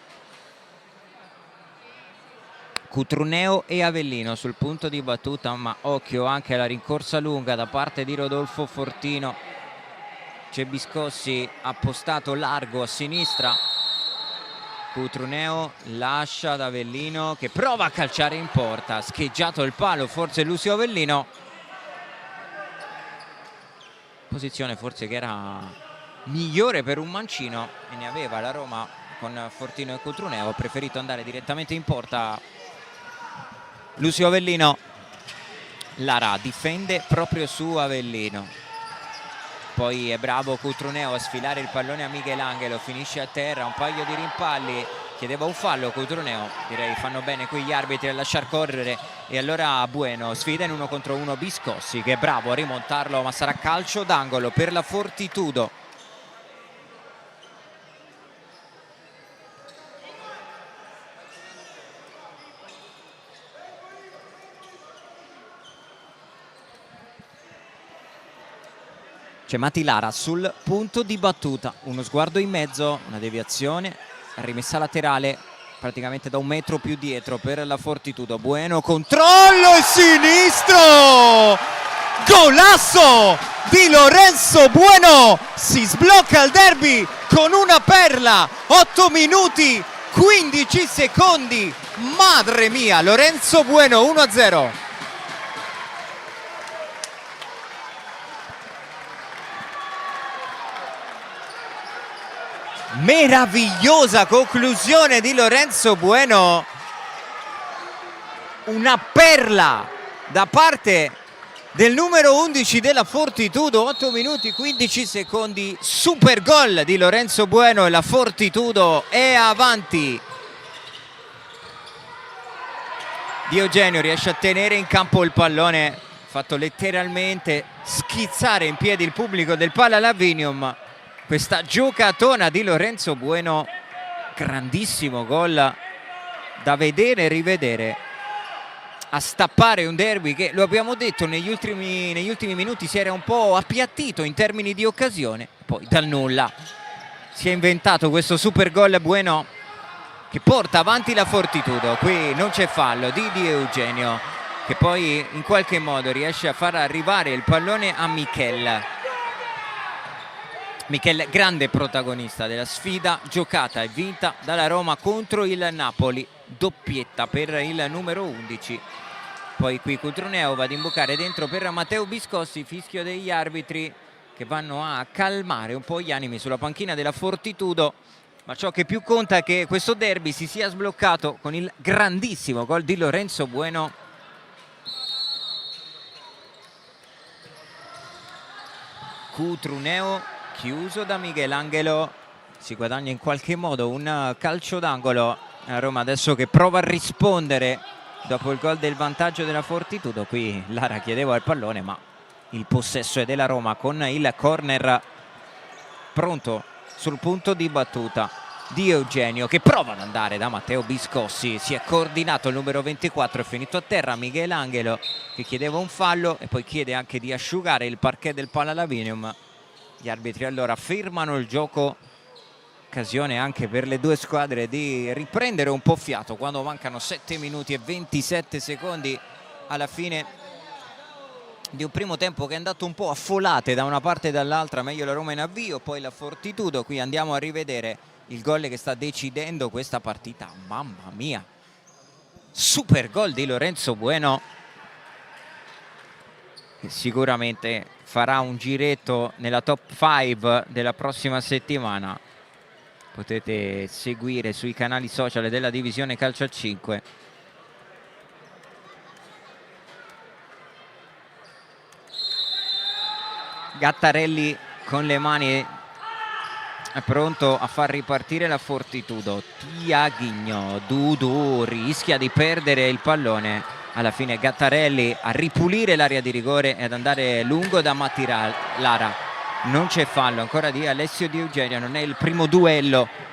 Cutruneo e Avellino sul punto di battuta, ma occhio anche alla rincorsa lunga da parte di Rodolfo Fortino. C'è Biscossi appostato largo a sinistra, Cutruneo lascia ad Avellino che prova a calciare in porta, scheggiato il palo forse Lucio Avellino, posizione forse che era migliore per un mancino e ne aveva la Roma con Fortino e Cutruneo, ha preferito andare direttamente in porta Lucio Avellino. Lara difende proprio su Avellino, poi è bravo Cutruneo a sfilare il pallone a Michelangelo, finisce a terra, un paio di rimpalli, chiedeva un fallo Cutruneo, direi fanno bene qui gli arbitri a lasciar correre, e allora Bueno sfida in 1 contro 1 Biscossi che è bravo a rimontarlo, ma sarà calcio d'angolo per la Fortitudo. C'è Mati Lara sul punto di battuta, uno sguardo in mezzo, una deviazione, rimessa laterale praticamente da 1 metro più dietro per la Fortitudo. Bueno, controllo e sinistro! Golasso di Lorenzo Bueno! Si sblocca il derby con una perla, 8 minuti 15 secondi, madre mia, Lorenzo Bueno 1-0. Meravigliosa conclusione di Lorenzo Bueno, una perla da parte del numero 11 della Fortitudo, 8 minuti 15 secondi, super gol di Lorenzo Bueno e la Fortitudo è avanti. Di Eugenio riesce a tenere in campo il pallone, fatto letteralmente schizzare in piedi il pubblico del Pala Lavinium. Questa giocatona di Lorenzo Bueno, grandissimo gol da vedere e rivedere, a stappare un derby che, lo abbiamo detto, negli ultimi minuti si era un po' appiattito in termini di occasione, poi dal nulla si è inventato questo super gol Bueno che porta avanti la Fortitudo. Qui non c'è fallo di Eugenio che poi in qualche modo riesce a far arrivare il pallone a Michel, grande protagonista della sfida giocata e vinta dalla Roma contro il Napoli, doppietta per il numero 11. Poi qui Cutruneo va ad imboccare dentro per Matteo Biscossi, fischio degli arbitri che vanno a calmare un po' gli animi sulla panchina della Fortitudo, ma ciò che più conta è che questo derby si sia sbloccato con il grandissimo gol di Lorenzo Bueno. Cutruneo chiuso da Michelangelo, si guadagna in qualche modo un calcio d'angolo. Roma adesso che prova a rispondere dopo il gol del vantaggio della Fortitudo. Qui Lara chiedeva il pallone, ma il possesso è della Roma con il corner pronto sul punto di battuta di Eugenio che prova ad andare da Matteo Biscossi, si è coordinato il numero 24, è finito a terra Michelangelo che chiedeva un fallo e poi chiede anche di asciugare il parquet del Pala Lavinium. Gli arbitri allora fermano il gioco occasione anche per le due squadre di riprendere un po' fiato quando mancano 7 minuti e 27 secondi alla fine di un primo tempo che è andato un po' a folate da una parte e dall'altra. Meglio la Roma in avvio, poi la Fortitudo. Qui andiamo a rivedere il gol che sta decidendo questa partita. Mamma mia, super gol di Lorenzo Bueno, che sicuramente farà un giretto nella top 5 della prossima settimana. Potete seguire sui canali social della divisione calcio a 5. Gattarelli con le mani è pronto a far ripartire la Fortitudo. Tiaghigno, Dudu rischia di perdere il pallone. Alla fine Gattarelli a ripulire l'area di rigore e ad andare lungo da Lara. Non c'è fallo ancora di Alessio Di Eugenio, non è il primo duello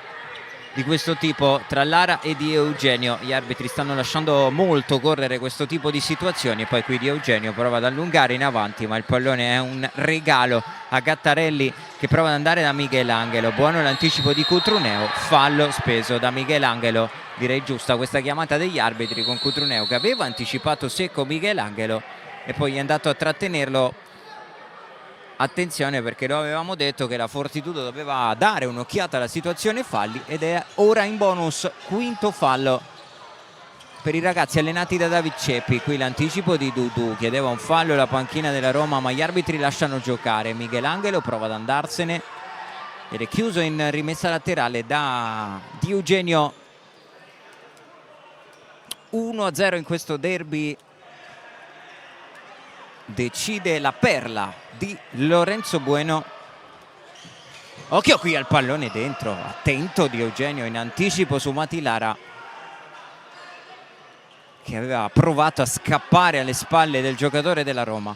di questo tipo tra Lara e Di Eugenio. Gli arbitri stanno lasciando molto correre questo tipo di situazioni. Poi qui Di Eugenio prova ad allungare in avanti, ma il pallone è un regalo a Gattarelli che prova ad andare da Michelangelo. Buono l'anticipo di Cutruneo, fallo speso da Michelangelo. Direi giusta questa chiamata degli arbitri con Cutruneo che aveva anticipato secco Michelangelo e poi è andato a trattenerlo. Attenzione, perché lo avevamo detto che la Fortitudo doveva dare un'occhiata alla situazione falli, ed è ora in bonus quinto fallo per i ragazzi allenati da David Ceppi. Qui l'anticipo di Dudu, chiedeva un fallo alla panchina della Roma, ma gli arbitri lasciano giocare. Michelangelo prova ad andarsene ed è chiuso in rimessa laterale da Di Eugenio. 1-0 in questo derby. Decide la perla di Lorenzo Bueno. Occhio qui al pallone dentro, attento Di Eugenio in anticipo su Matilara, che aveva provato a scappare alle spalle del giocatore della Roma.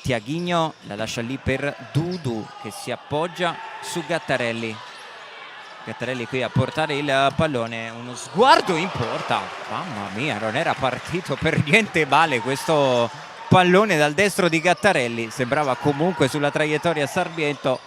Tiaghigno la lascia lì per Dudu che si appoggia su Gattarelli. Gattarelli qui a portare il pallone, uno sguardo in porta. Mamma mia, non era partito per niente male questo pallone dal destro di Gattarelli, sembrava comunque sulla traiettoria Sarmiento.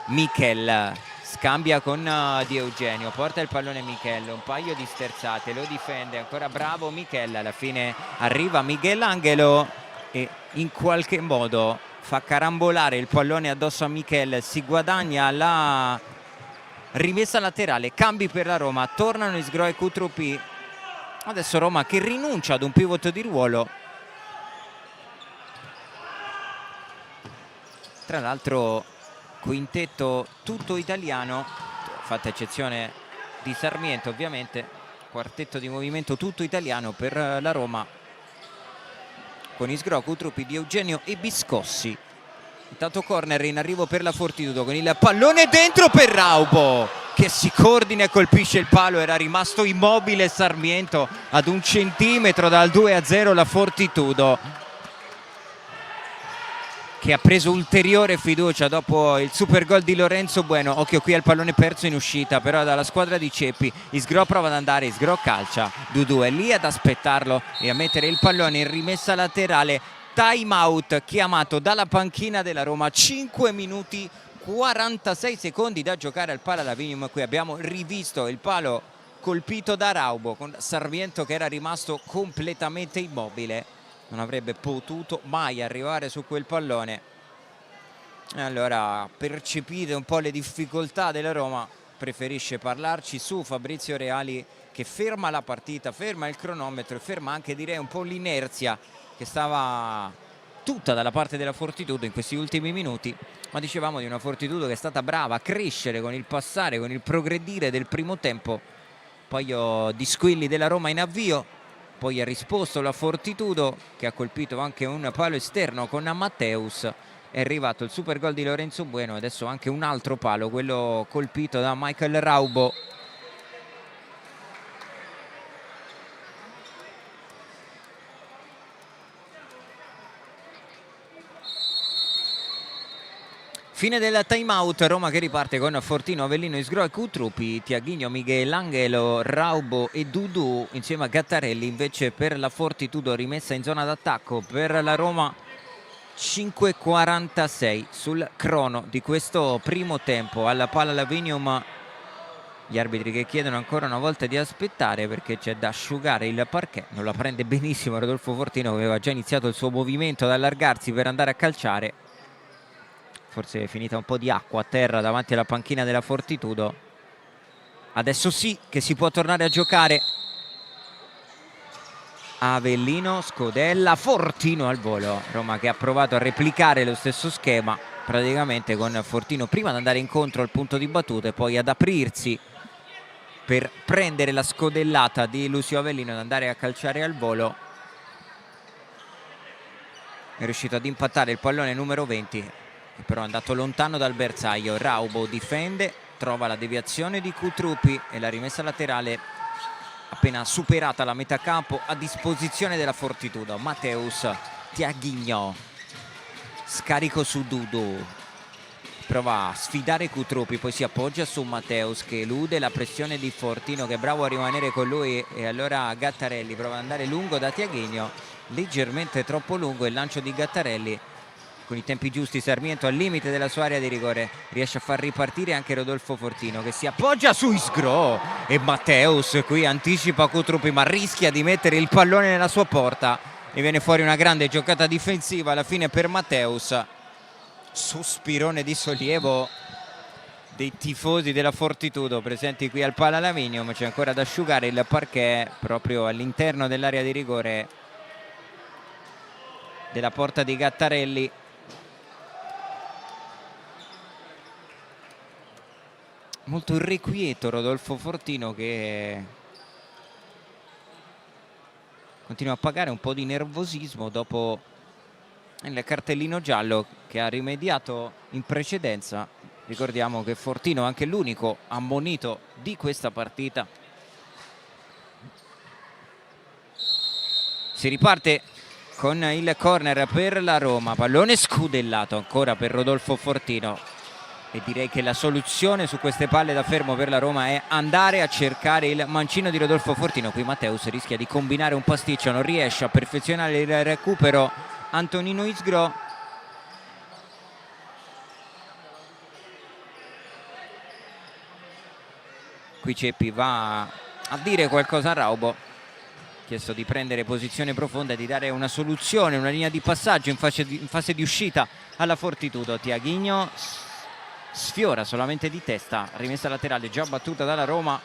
Michel scambia con Di Eugenio, porta il pallone Michel, un paio di sterzate, lo difende, ancora bravo Michel. Alla fine arriva Michelangelo e in qualche modo fa carambolare il pallone addosso a Michel, si guadagna la rimessa laterale. Cambi per la Roma, tornano Isgro e Kutrupi. Adesso Roma che rinuncia ad un pivot di ruolo. Tra l'altro quintetto tutto italiano, fatta eccezione di Sarmiento ovviamente, quartetto di movimento tutto italiano per la Roma, con Isgro, Kutrupi, Di Eugenio e Biscossi. Intanto corner in arrivo per la Fortitudo con il pallone dentro per Raubo che si coordina e colpisce il palo. Era rimasto immobile Sarmiento ad 1 centimetro dal 2-0. La Fortitudo che ha preso ulteriore fiducia dopo il super gol di Lorenzo Bueno. Occhio qui al pallone perso in uscita però dalla squadra di Ceppi. Isgro prova ad andare, Isgro calcia, Dudu è lì ad aspettarlo e a mettere il pallone in rimessa laterale. Time out chiamato dalla panchina della Roma. 5 minuti 46 secondi da giocare al Pala Lavinium. Qui abbiamo rivisto il palo colpito da Raubo con Sarmiento che era rimasto completamente immobile, non avrebbe potuto mai arrivare su quel pallone. E allora percepite un po' le difficoltà della Roma, preferisce parlarci su Fabrizio Reali che ferma la partita, ferma il cronometro e ferma anche direi un po' l'inerzia che stava tutta dalla parte della Fortitudo in questi ultimi minuti. Ma dicevamo di una Fortitudo che è stata brava a crescere con il passare, con il progredire del primo tempo. Paio di squilli della Roma in avvio, poi ha risposto la Fortitudo che ha colpito anche un palo esterno con Matteus. È arrivato il super gol di Lorenzo Bueno, adesso anche un altro palo, quello colpito da Michael Raubo. Fine del time out, Roma che riparte con Fortino, Avellino, Isgro e Kutrupi, Tiaghigno, Michelangelo, Raubo e Dudu insieme a Gattarelli. Invece per la Fortitudo rimessa in zona d'attacco per la Roma 5:46 sul crono di questo primo tempo alla Pala Lavinium. Gli arbitri che chiedono ancora una volta di aspettare perché c'è da asciugare il parquet. Non la prende benissimo Rodolfo Fortino, che aveva già iniziato il suo movimento ad allargarsi per andare a calciare. Forse è finita un po' di acqua a terra davanti alla panchina della Fortitudo. Adesso sì che si può tornare a giocare. Avellino, Scodella, Fortino al volo. Roma che ha provato a replicare lo stesso schema, praticamente con Fortino prima ad andare incontro al punto di battuta e poi ad aprirsi per prendere la scodellata di Lucio Avellino, ad andare a calciare al volo. È riuscito ad impattare il pallone numero 20, che però è andato lontano dal bersaglio. Raubo difende, trova la deviazione di Cutruppi e la rimessa laterale appena superata la metà campo a disposizione della Fortitudo. Matteus Tiaghigno, scarico su Dudu, prova a sfidare Cutruppi, poi si appoggia su Matteus che elude la pressione di Fortino, che è bravo a rimanere con lui, e allora Gattarelli prova ad andare lungo da Tiaghigno, leggermente troppo lungo il lancio di Gattarelli. Con i tempi giusti Sarmiento al limite della sua area di rigore riesce a far ripartire anche Rodolfo Fortino, che si appoggia su Isgro, e Matteus qui anticipa Cutruppi ma rischia di mettere il pallone nella sua porta e viene fuori una grande giocata difensiva alla fine per Matteus. Sospirone di sollievo dei tifosi della Fortitudo presenti qui al Pala Lavinium. C'è ancora da asciugare il parquet proprio all'interno dell'area di rigore della porta di Gattarelli. Molto irrequieto Rodolfo Fortino, che continua a pagare un po' di nervosismo dopo il cartellino giallo che ha rimediato in precedenza. Ricordiamo che Fortino è anche l'unico ammonito di questa partita. Si riparte con il corner per la Roma, pallone scudellato ancora per Rodolfo Fortino, e direi che la soluzione su queste palle da fermo per la Roma è andare a cercare il mancino di Rodolfo Fortino. Qui Matteus rischia di combinare un pasticcio, non riesce a perfezionare il recupero Antonino Isgro. Qui Ceppi va a dire qualcosa a Raubo, chiesto di prendere posizione profonda e di dare una soluzione, una linea di passaggio in fase di uscita alla Fortitudo. Tiaghigno sfiora solamente di testa, rimessa laterale già battuta dalla Roma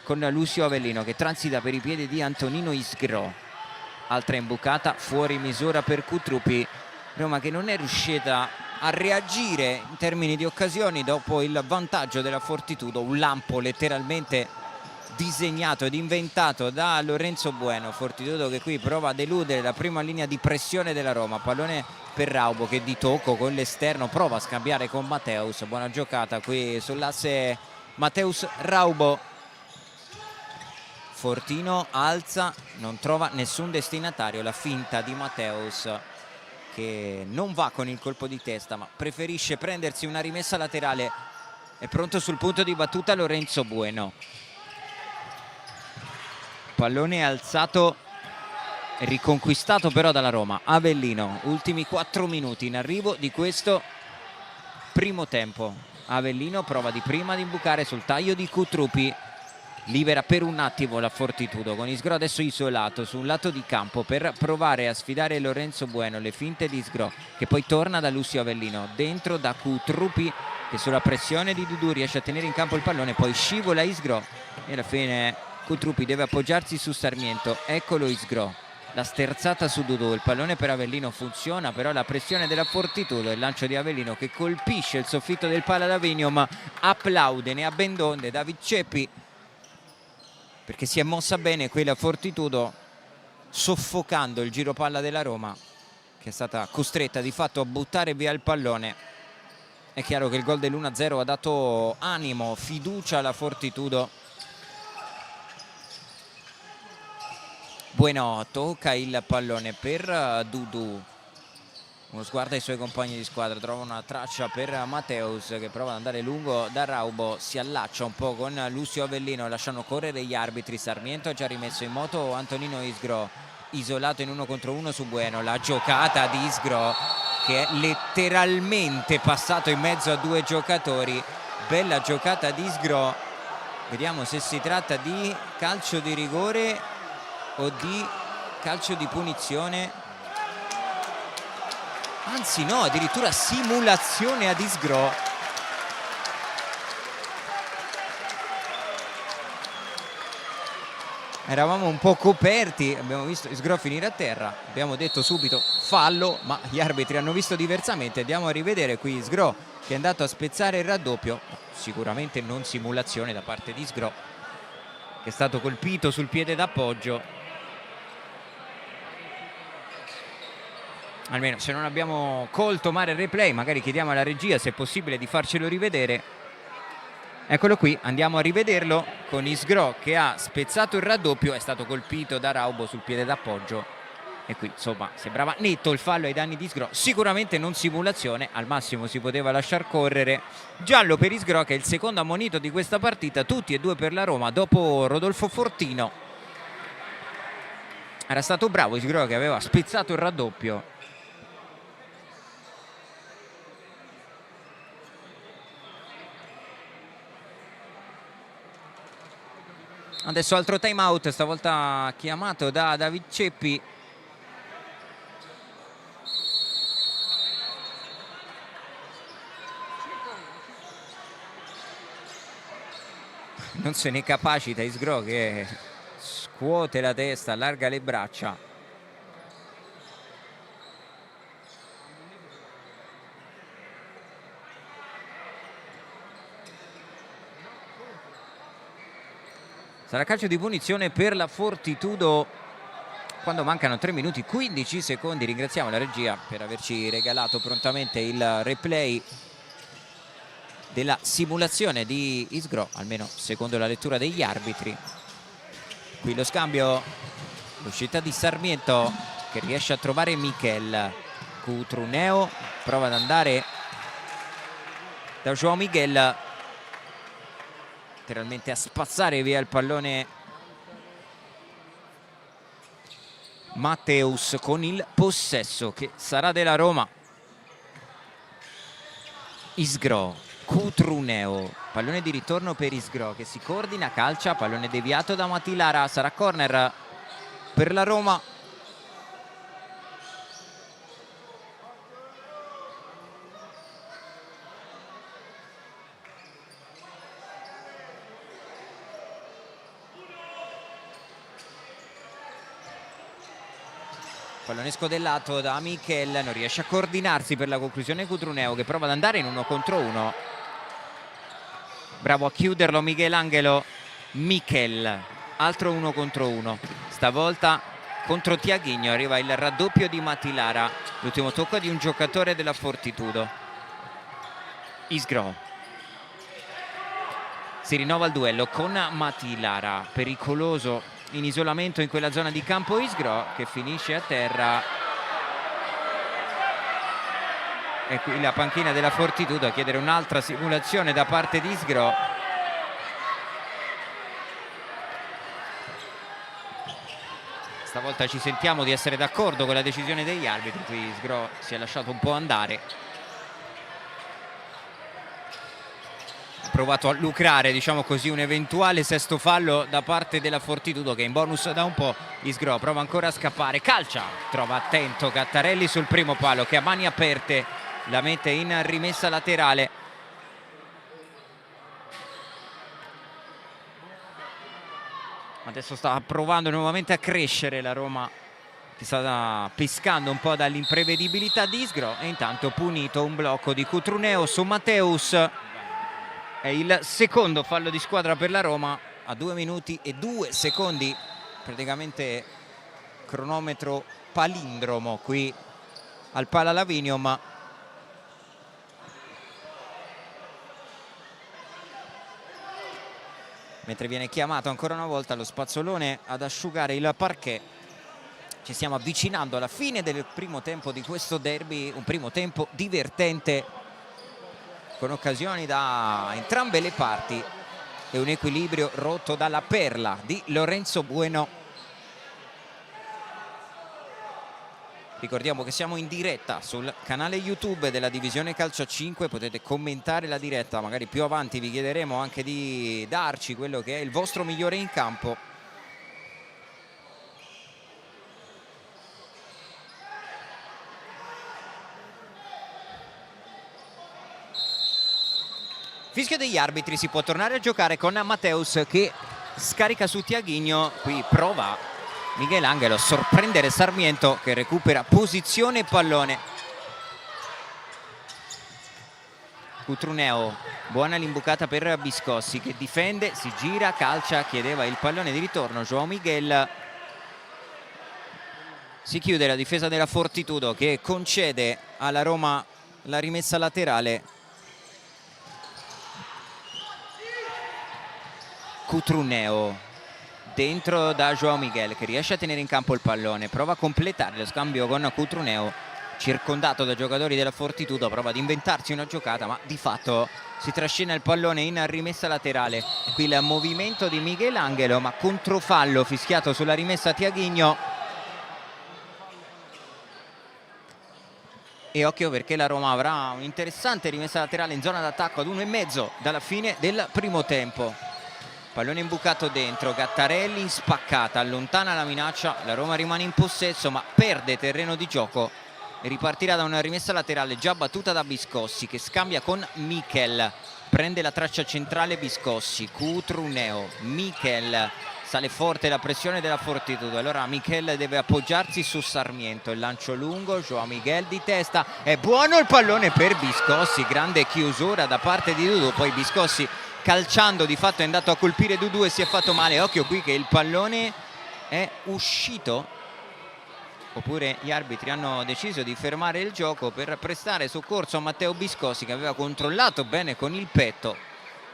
con Lucio Avellino che transita per i piedi di Antonino Isgro. Altra imbucata fuori misura per Cutruppi. Roma che non è riuscita a reagire in termini di occasioni dopo il vantaggio della Fortitudo. Un lampo letteralmente disegnato ed inventato da Lorenzo Bueno. Fortitudo che qui prova ad eludere la prima linea di pressione della Roma. Pallone per Raubo che di tocco con l'esterno prova a scambiare con Matteus. Buona giocata qui sull'asse Matteus-Raubo. Fortino alza, non trova nessun destinatario. La finta di Matteus che non va con il colpo di testa ma preferisce prendersi una rimessa laterale. È pronto sul punto di battuta Lorenzo Bueno. Pallone alzato e riconquistato però dalla Roma. Avellino, ultimi 4 minuti in arrivo di questo primo tempo. Avellino prova di prima ad imbucare sul taglio di Cutruppi, libera per un attimo la Fortitudo con Isgro adesso isolato su un lato di campo per provare a sfidare Lorenzo Bueno. Le finte di Isgro che poi torna da Lucio Avellino, dentro da Cutruppi che sulla pressione di Dudu riesce a tenere in campo il pallone, poi scivola Isgro e alla fine Cutruppi deve appoggiarsi su Sarmiento. Eccolo Isgro, la sterzata su Dudu, il pallone per Avellino funziona, però la pressione della Fortitudo, il lancio di Avellino che colpisce il soffitto del Pala Lavinium. Applaude, ne ha ben donde David Ceppi, perché si è mossa bene quella Fortitudo soffocando il giro palla della Roma, che è stata costretta di fatto a buttare via il pallone. È chiaro che il gol dell'1-0 ha dato animo, fiducia alla Fortitudo. Bueno tocca il pallone per Dudu, uno sguardo ai suoi compagni di squadra, trova una traccia per Matteus che prova ad andare lungo da Raubo, si allaccia un po' con Lucio Avellino, lasciano correre gli arbitri. Sarmiento ha già rimesso in moto Antonino Isgro, isolato in 1 contro 1 su Bueno. La giocata di Isgro che è letteralmente passato in mezzo a due giocatori. Bella giocata di Sgro, vediamo se si tratta di calcio di rigore o di calcio di punizione, anzi no, addirittura simulazione ad Sgro. Eravamo un po' coperti, abbiamo visto Sgro finire a terra, abbiamo detto subito fallo, ma gli arbitri hanno visto diversamente. Andiamo a rivedere qui Sgro che è andato a spezzare il raddoppio, sicuramente non simulazione da parte di Sgro, che è stato colpito sul piede d'appoggio. Almeno se non abbiamo colto male il replay, magari chiediamo alla regia se è possibile di farcelo rivedere. Eccolo qui, andiamo a rivederlo con Sgro che ha spezzato il raddoppio, è stato colpito da Raubo sul piede d'appoggio e qui insomma sembrava netto il fallo ai danni di Sgro, sicuramente non simulazione, al massimo si poteva lasciar correre. Giallo per Sgro che è il secondo ammonito di questa partita, tutti e due per la Roma dopo Rodolfo Fortino. Era stato bravo Sgro che aveva spezzato il raddoppio. Adesso altro time out, stavolta chiamato da David Ceppi. Non se ne capacita Sgro che scuote la testa, allarga le braccia. Sarà calcio di punizione per la Fortitudo quando mancano 3 minuti e 15 secondi. Ringraziamo la regia per averci regalato prontamente il replay della simulazione di Sgro, almeno secondo la lettura degli arbitri. Qui lo scambio, l'uscita di Sarmiento che riesce a trovare Michel. Cutruneo prova ad andare da João Miguel, letteralmente a spazzare via il pallone Matteus con il possesso che sarà della Roma. Sgro, Cutruneo, pallone di ritorno per Sgro che si coordina, calcia, pallone deviato da Matilara, sarà corner per la Roma. Pallone scodellato da Michel, non riesce a coordinarsi per la conclusione Cutruneo che prova ad andare in 1 contro 1. Bravo a chiuderlo Miguel Angelo. Michel, altro 1 contro 1. Stavolta contro Tiaghigno arriva il raddoppio di Matilara. L'ultimo tocco di un giocatore della Fortitudo. Sgro. Si rinnova il duello con Matilara, pericoloso in isolamento in quella zona di campo Sgro che finisce a terra. E qui la panchina della Fortitudo a chiedere un'altra simulazione da parte di Sgro. Stavolta ci sentiamo di essere d'accordo con la decisione degli arbitri. Qui Sgro si è lasciato un po' andare, provato a lucrare, diciamo così, un eventuale sesto fallo da parte della Fortitudo che è in bonus da un po'. Sgro prova ancora a scappare, calcia, trova attento Gattarelli sul primo palo che a mani aperte la mette in rimessa laterale. Adesso sta provando nuovamente a crescere la Roma che sta pescando un po' dall'imprevedibilità di Sgro e intanto punito un blocco di Cutruneo su Matteus. È il secondo fallo di squadra per la Roma a 2 minuti e 2 secondi, praticamente cronometro palindromo qui al Pala Lavinium. Mentre viene chiamato ancora una volta lo spazzolone ad asciugare il parquet. Ci stiamo avvicinando alla fine del primo tempo di questo derby, un primo tempo divertente con occasioni da entrambe le parti e un equilibrio rotto dalla perla di Lorenzo Bueno. Ricordiamo che siamo in diretta sul canale YouTube della Divisione Calcio 5, potete commentare la diretta, magari più avanti vi chiederemo anche di darci quello che è il vostro migliore in campo. Fischio degli arbitri, si può tornare a giocare con Matteus che scarica su Tiaguinho, qui prova Michelangelo a sorprendere Sarmiento che recupera posizione e pallone. Cutruneo, buona l'imbucata per Biscossi che difende, si gira, calcia, chiedeva il pallone di ritorno. João Miguel, si chiude la difesa della Fortitudo che concede alla Roma la rimessa laterale. Cutruneo dentro da João Miguel che riesce a tenere in campo il pallone, prova a completare lo scambio con Cutruneo, circondato da giocatori della Fortitudo, prova ad inventarsi una giocata ma di fatto si trascina il pallone in rimessa laterale. Qui il movimento di Michelangelo ma controfallo fischiato sulla rimessa Tiaguinho. E occhio perché la Roma avrà un'interessante rimessa laterale in zona d'attacco ad 1,5 dalla fine del primo tempo. Pallone imbucato dentro, Gattarelli in spaccata, allontana la minaccia, la Roma rimane in possesso ma perde terreno di gioco e ripartirà da una rimessa laterale già battuta da Biscossi che scambia con Michel, prende la traccia centrale Biscossi, Cutruneo, Michel, sale forte la pressione della Fortitudo, allora Michel deve appoggiarsi su Sarmiento, il lancio lungo, João Miguel di testa, è buono il pallone per Biscossi, grande chiusura da parte di Dudu, poi Biscossi calciando di fatto è andato a colpire Dudu e si è fatto male. Occhio qui che il pallone è uscito, oppure gli arbitri hanno deciso di fermare il gioco per prestare soccorso a Matteo Biscossi che aveva controllato bene con il petto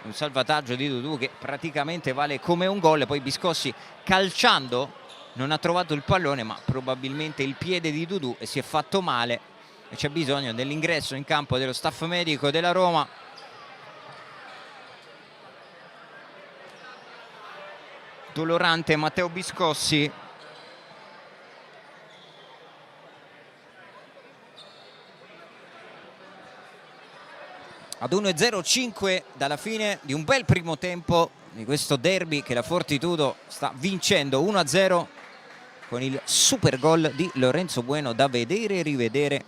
un salvataggio di Dudu che praticamente vale come un gol. Poi Biscossi calciando non ha trovato il pallone ma probabilmente il piede di Dudu e si è fatto male e c'è bisogno dell'ingresso in campo dello staff medico della Roma. Dolorante Matteo Biscossi. Ad 1,05 dalla fine di un bel primo tempo di questo derby che la Fortitudo sta vincendo 1-0 con il super gol di Lorenzo Bueno da vedere e rivedere.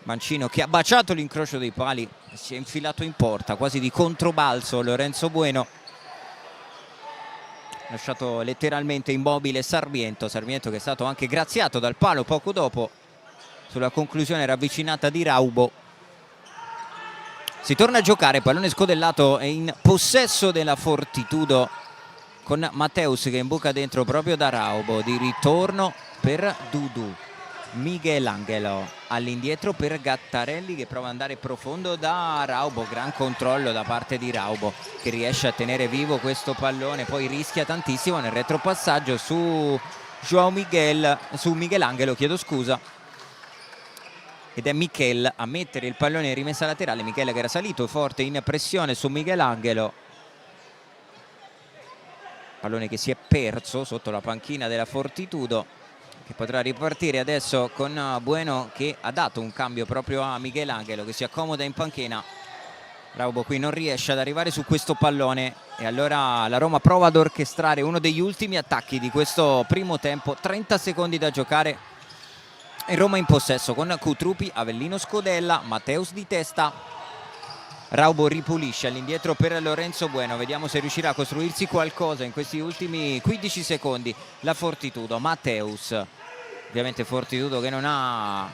Mancino che ha baciato l'incrocio dei pali e si è infilato in porta quasi di controbalzo. Lorenzo Bueno lasciato letteralmente immobile Sarmiento che è stato anche graziato dal palo poco dopo sulla conclusione ravvicinata di Raubo. Si torna a giocare, pallone scodellato e in possesso della Fortitudo con Matteus che imbuca dentro proprio da Raubo, di ritorno per Dudu. Michelangelo all'indietro per Gattarelli che prova ad andare profondo da Raubo, gran controllo da parte di Raubo che riesce a tenere vivo questo pallone, poi rischia tantissimo nel retropassaggio su Michelangelo, chiedo scusa, ed è Michel a mettere il pallone in rimessa laterale. Michel che era salito forte in pressione su Michelangelo, pallone che si è perso sotto la panchina della Fortitudo che potrà ripartire adesso con Bueno che ha dato un cambio proprio a Michelangelo che si accomoda in panchina. Raubo qui non riesce ad arrivare su questo pallone e allora la Roma prova ad orchestrare uno degli ultimi attacchi di questo primo tempo. 30 secondi da giocare e Roma in possesso con Cutrupi, Avellino Scodella, Matteus di testa. Raubo ripulisce all'indietro per Lorenzo Bueno, vediamo se riuscirà a costruirsi qualcosa in questi ultimi 15 secondi la Fortitudo. Matteus, ovviamente Fortitudo che non ha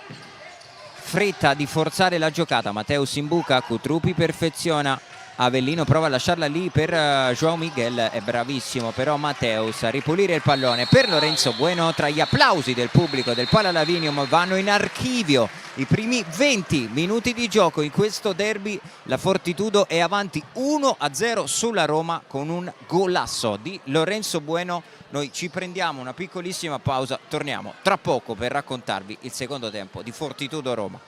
fretta di forzare la giocata. Matteus in buca, Cutrupi perfeziona, Avellino prova a lasciarla lì per João Miguel, è bravissimo però Matteus a ripulire il pallone per Lorenzo Bueno. Tra gli applausi del pubblico del Palalavinium vanno in archivio i primi 20 minuti di gioco in questo derby. La Fortitudo è avanti 1-0 sulla Roma con un golasso di Lorenzo Bueno. Noi ci prendiamo una piccolissima pausa, torniamo tra poco per raccontarvi il secondo tempo di Fortitudo Roma.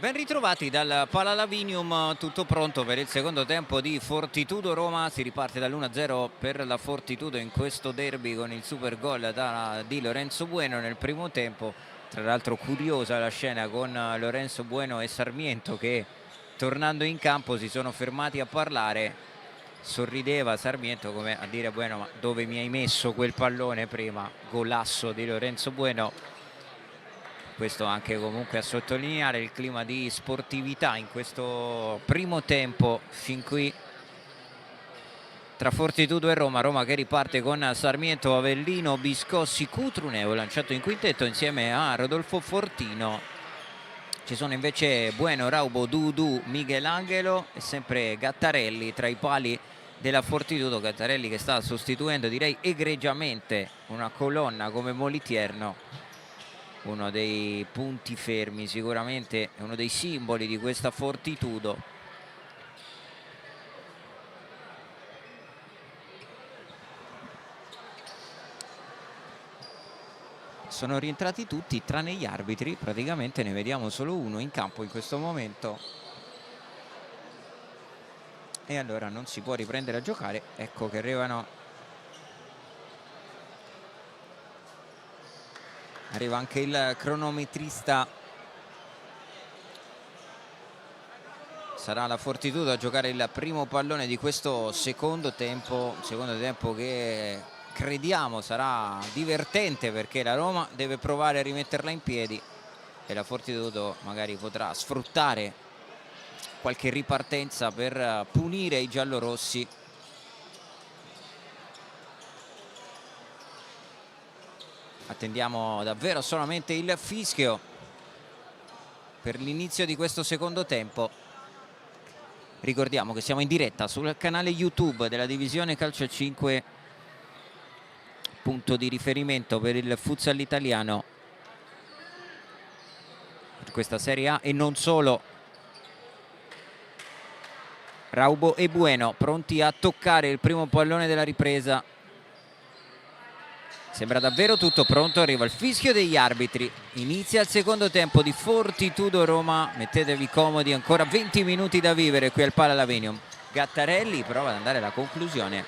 Ben ritrovati dal Palalavinium, tutto pronto per il secondo tempo di Fortitudo Roma. Si riparte dall'1-0 per la Fortitudo in questo derby con il super gol di Lorenzo Bueno nel primo tempo. Tra l'altro curiosa la scena con Lorenzo Bueno e Sarmiento che, tornando in campo, si sono fermati a parlare. Sorrideva Sarmiento come a dire: Bueno, ma dove mi hai messo quel pallone prima? Golasso di Lorenzo Bueno. Questo anche comunque a sottolineare il clima di sportività in questo primo tempo fin qui tra Fortitudo e Roma. Roma che riparte con Sarmiento, Avellino, Biscossi, Cutruneo lanciato in quintetto insieme a Rodolfo Fortino. Ci sono invece Bueno, Raubo, Dudu, Michelangelo e sempre Gattarelli tra i pali della Fortitudo. Gattarelli che sta sostituendo, direi egregiamente, una colonna come Molitierno, uno dei punti fermi, sicuramente uno dei simboli di questa Fortitudo. Sono rientrati tutti tranne gli arbitri, praticamente ne vediamo solo uno in campo in questo momento. E allora non si può riprendere a giocare. Ecco che arriva anche il cronometrista. Sarà la Fortitudo a giocare il primo pallone di questo secondo tempo che crediamo sarà divertente, perché la Roma deve provare a rimetterla in piedi e la Fortitudo magari potrà sfruttare qualche ripartenza per punire i giallorossi. Attendiamo davvero solamente il fischio per l'inizio di questo secondo tempo. Ricordiamo che siamo in diretta sul canale YouTube della divisione Calcio 5, punto di riferimento per il futsal italiano per questa Serie A e non solo. Raubo e Bueno pronti a toccare il primo pallone della ripresa. Sembra davvero tutto pronto, arriva il fischio degli arbitri, inizia il secondo tempo di Fortitudo Roma. Mettetevi comodi, ancora 20 minuti da vivere qui al Palalavinium. Gattarelli prova ad andare alla conclusione,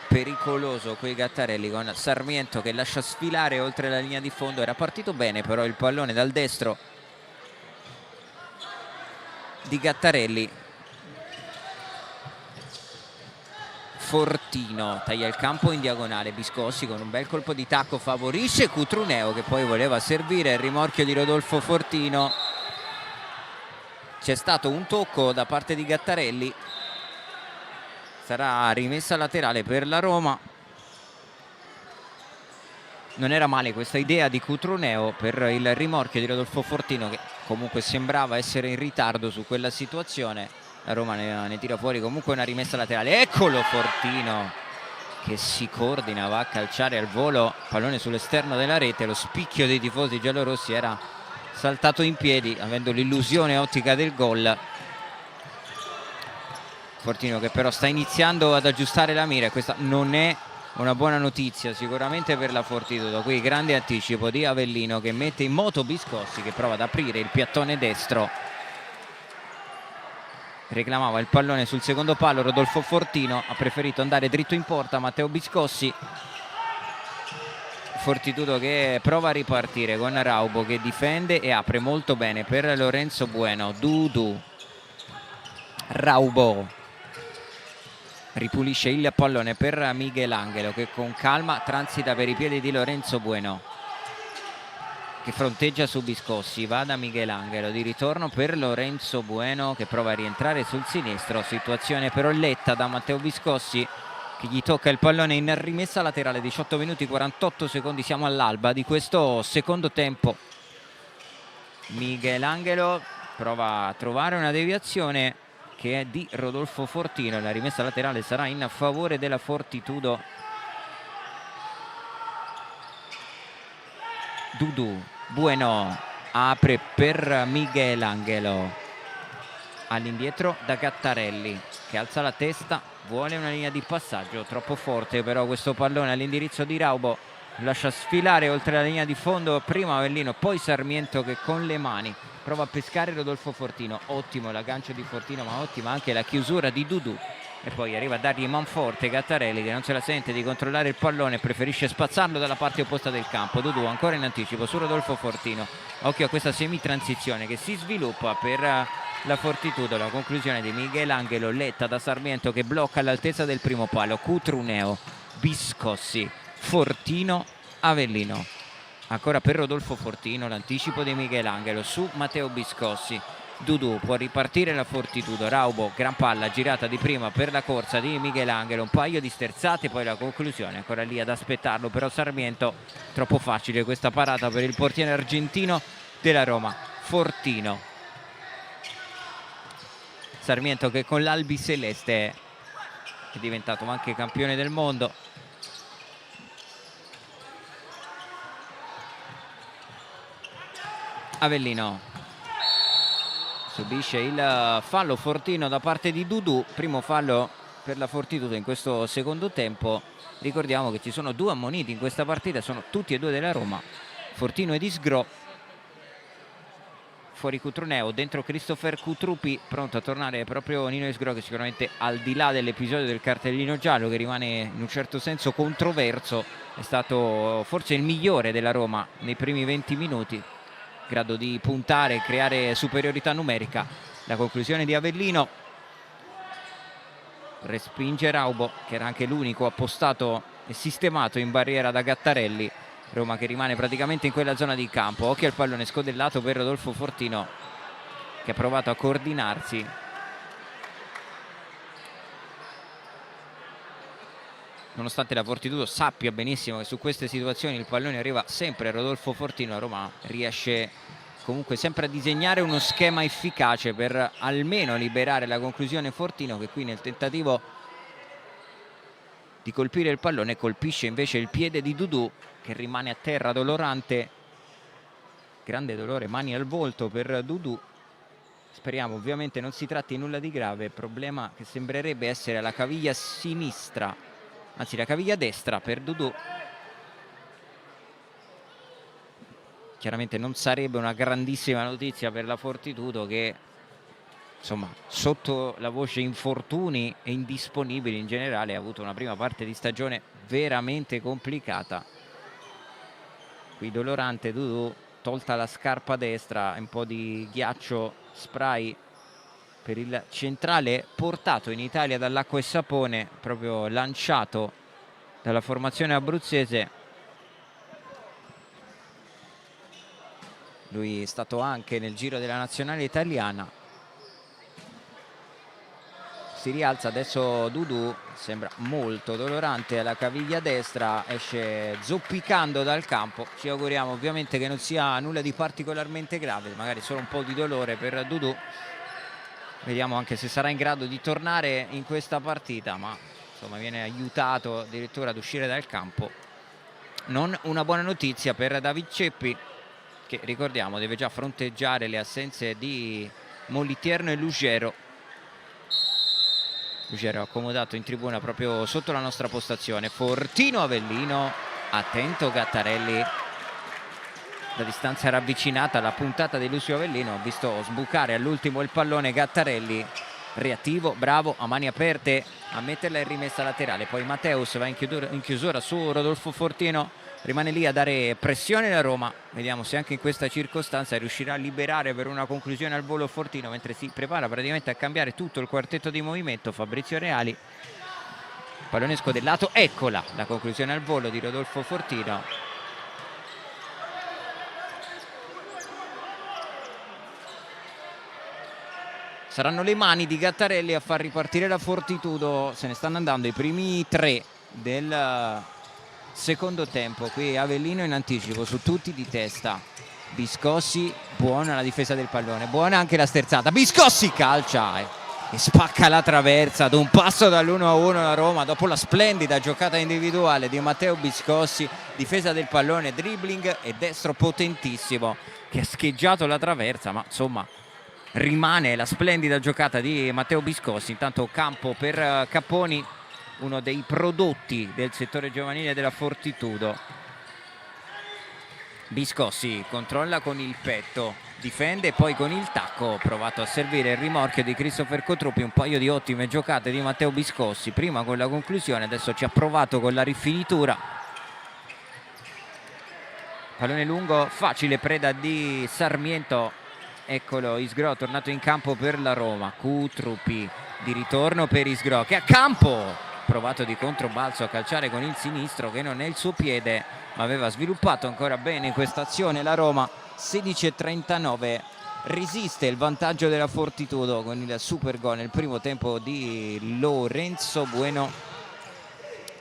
pericoloso quei Gattarelli con Sarmiento che lascia sfilare oltre la linea di fondo. Era partito bene però il pallone dal destro di Gattarelli. Fortino taglia il campo in diagonale, Biscossi con un bel colpo di tacco favorisce Cutruneo che poi voleva servire il rimorchio di Rodolfo Fortino. C'è stato un tocco da parte di Gattarelli, sarà rimessa laterale per la Roma. Non era male questa idea di Cutruneo per il rimorchio di Rodolfo Fortino, che comunque sembrava essere in ritardo su quella situazione. La Roma ne tira fuori comunque una rimessa laterale. Eccolo Fortino che si coordina, va a calciare al volo, pallone sull'esterno della rete. Lo spicchio dei tifosi giallorossi era saltato in piedi avendo l'illusione ottica del gol. Fortino che però sta iniziando ad aggiustare la mira. Questa non è una buona notizia sicuramente per la Fortitudo. Qui grande anticipo di Avellino che mette in moto Biscossi che prova ad aprire il piattone destro. Reclamava il pallone sul secondo palo Rodolfo Fortino, ha preferito andare dritto in porta Matteo Biscossi. Fortitudo che prova a ripartire con Raubo che difende e apre molto bene per Lorenzo Bueno. Dudu, Raubo ripulisce il pallone per Michelangelo che con calma transita per i piedi di Lorenzo Bueno che fronteggia su Biscossi. Va da Michelangelo di ritorno per Lorenzo Bueno che prova a rientrare sul sinistro. Situazione però letta da Matteo Biscossi che gli tocca il pallone in rimessa laterale. 18 minuti 48 secondi, siamo all'alba di questo secondo tempo. Michelangelo prova a trovare una deviazione che è di Rodolfo Fortino. La rimessa laterale sarà in favore della Fortitudo. Dudu, Bueno apre per Michelangelo, all'indietro da Gattarelli che alza la testa, vuole una linea di passaggio troppo forte però questo pallone all'indirizzo di Raubo, lascia sfilare oltre la linea di fondo prima Avellino poi Sarmiento che con le mani prova a pescare Rodolfo Fortino, ottimo l'aggancio di Fortino, ma ottima anche la chiusura di Dudu, e poi arriva a dargli manforte Gattarelli, che non se la sente di controllare il pallone, preferisce spazzarlo dalla parte opposta del campo. Dudu ancora in anticipo su Rodolfo Fortino, occhio a questa semitransizione che si sviluppa per la Fortitudo, la conclusione di Miguel Angelo, letta da Sarmiento che blocca all'altezza del primo palo. Cutruneo, Biscossi, Fortino, Avellino. Ancora per Rodolfo Fortino l'anticipo di Miguel Angelo su Matteo Biscossi. Dudu può ripartire la Fortitudo, Raubo, gran palla girata di prima per la corsa di Miguel Angelo, un paio di sterzate, poi la conclusione, ancora lì ad aspettarlo però Sarmiento, troppo facile questa parata per il portiere argentino della Roma, Fortino. Sarmiento che con l'Albi Celeste è diventato anche campione del mondo. Avellino subisce il fallo Fortino da parte di Dudu, primo fallo per la Fortitudo in questo secondo tempo. Ricordiamo che ci sono 2 ammoniti in questa partita, sono tutti e 2 della Roma, Fortino ed Isgro. Fuori Cutruneo, dentro Christopher Cutrupi, pronto a tornare proprio Nino Isgro, che sicuramente al di là dell'episodio del cartellino giallo, che rimane in un certo senso controverso, è stato forse il migliore della Roma nei primi 20 minuti, grado di puntare e creare superiorità numerica. La conclusione di Avellino, respinge Raubo, che era anche l'unico appostato e sistemato in barriera da Gattarelli. Roma che rimane praticamente in quella zona di campo. Occhio al pallone scodellato per Rodolfo Fortino, che ha provato a coordinarsi. Nonostante la Fortitudo sappia benissimo che su queste situazioni il pallone arriva sempre a Rodolfo Fortino, Roma riesce comunque sempre a disegnare uno schema efficace per almeno liberare la conclusione Fortino, che qui nel tentativo di colpire il pallone colpisce invece il piede di Dudu, che rimane a terra dolorante. Grande dolore, mani al volto per Dudu. Speriamo ovviamente non si tratti nulla di grave, problema che sembrerebbe essere la caviglia sinistra, anzi la caviglia destra per Dudu. Chiaramente non sarebbe una grandissima notizia per la Fortitudo, che insomma sotto la voce infortuni e indisponibili in generale ha avuto una prima parte di stagione veramente complicata. Qui dolorante Dudu, tolta la scarpa destra, un po' di ghiaccio spray per il centrale portato in Italia dall'Acqua e Sapone, proprio lanciato dalla formazione abruzzese. Lui è stato anche nel giro della nazionale italiana. Si rialza adesso Dudu, sembra molto dolorante alla caviglia destra, esce zoppicando dal campo. Ci auguriamo ovviamente che non sia nulla di particolarmente grave, magari solo un po' di dolore per Dudu. Vediamo anche se sarà in grado di tornare in questa partita, ma insomma viene aiutato addirittura ad uscire dal campo. Non una buona notizia per David Ceppi, che ricordiamo deve già fronteggiare le assenze di Molitierno e Lugero. Lugero accomodato in tribuna proprio sotto la nostra postazione. Fortino, Avellino, attento Gattarelli, da distanza ravvicinata alla puntata di Lucio Avellino, ho visto sbucare all'ultimo il pallone Gattarelli, reattivo, bravo, a mani aperte a metterla in rimessa laterale. Poi Matteus va in chiusura su Rodolfo Fortino, rimane lì a dare pressione alla Roma. Vediamo se anche in questa circostanza riuscirà a liberare per una conclusione al volo Fortino, mentre si prepara praticamente a cambiare tutto il quartetto di movimento Fabrizio Reali. Pallone scodellato, eccola la conclusione al volo di Rodolfo Fortino. Saranno le mani di Gattarelli a far ripartire la Fortitudo. Se ne stanno andando i primi 3 del secondo tempo. Qui Avellino in anticipo su tutti di testa. Biscossi, buona la difesa del pallone, buona anche la sterzata. Biscossi calcia e spacca la traversa ad un passo dall'1-1 la Roma, dopo la splendida giocata individuale di Matteo Biscossi. Difesa del pallone, dribbling e destro potentissimo che ha scheggiato la traversa, ma insomma rimane la splendida giocata di Matteo Biscossi. Intanto campo per Capponi, uno dei prodotti del settore giovanile della Fortitudo. Biscossi controlla con il petto, difende poi con il tacco, provato a servire il rimorchio di Christopher Cotruppi. Un paio di ottime giocate di Matteo Biscossi, prima con la conclusione, adesso ci ha provato con la rifinitura. Pallone lungo, facile preda di Sarmiento. Eccolo Isgro tornato in campo per la Roma. Cotruppi di ritorno per Isgro che a campo, provato di controbalzo a calciare con il sinistro, che non è il suo piede, ma aveva sviluppato ancora bene questa azione la Roma. 16:39, resiste il vantaggio della Fortitudo con il super gol nel primo tempo di Lorenzo Bueno.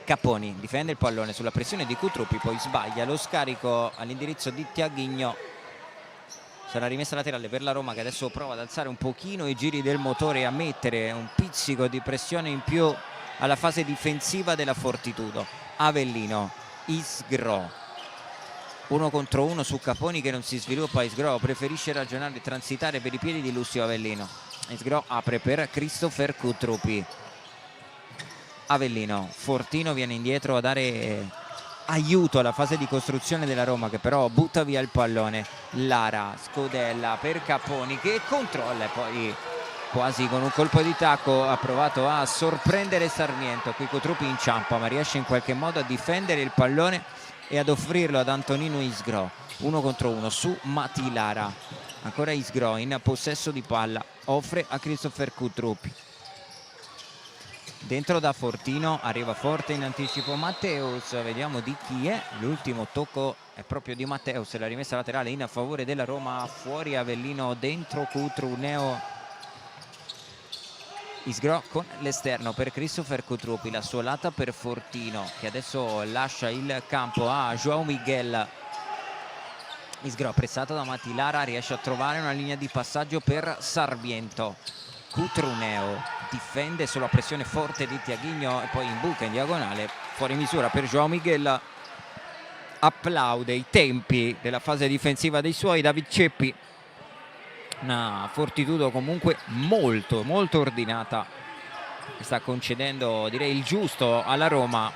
Capponi difende il pallone sulla pressione di Cotruppi, poi sbaglia lo scarico all'indirizzo di Tiaghigno. Sarà rimessa laterale per la Roma, che adesso prova ad alzare un pochino i giri del motore e a mettere un pizzico di pressione in più alla fase difensiva della Fortitudo. Avellino, Isgro, 1 contro 1 su Capponi che non si sviluppa. Isgro preferisce ragionare e transitare per i piedi di Lucio Avellino. Isgro apre per Christopher Cotruppi. Avellino, Fortino viene indietro a dare aiuto alla fase di costruzione della Roma, che però butta via il pallone. Lara, scodella per Capponi che controlla e poi quasi con un colpo di tacco ha provato a sorprendere Sarmiento. Qui Cotruppi inciampa, ma riesce in qualche modo a difendere il pallone e ad offrirlo ad Antonino Isgro. 1 contro 1 su Mati Lara. Ancora Isgro in possesso di palla, offre a Christopher Cotruppi. Dentro da Fortino, arriva forte in anticipo Matteus, vediamo di chi è. L'ultimo tocco è proprio di Matteus, la rimessa laterale in favore della Roma. Fuori Avellino, dentro Cutruneo. Isgro con l'esterno per Christopher Cotruppi, la suolata per Fortino che adesso lascia il campo a João Miguel. Isgro pressato da Matilara, riesce a trovare una linea di passaggio per Sarmiento. Cutruneo difende sulla pressione forte di Tiaghigno e poi imbuca in diagonale, fuori misura per João Miguel. Applaude i tempi della fase difensiva dei suoi David Ceppi. Una Fortitudo comunque molto ordinata, sta concedendo direi il giusto alla Roma.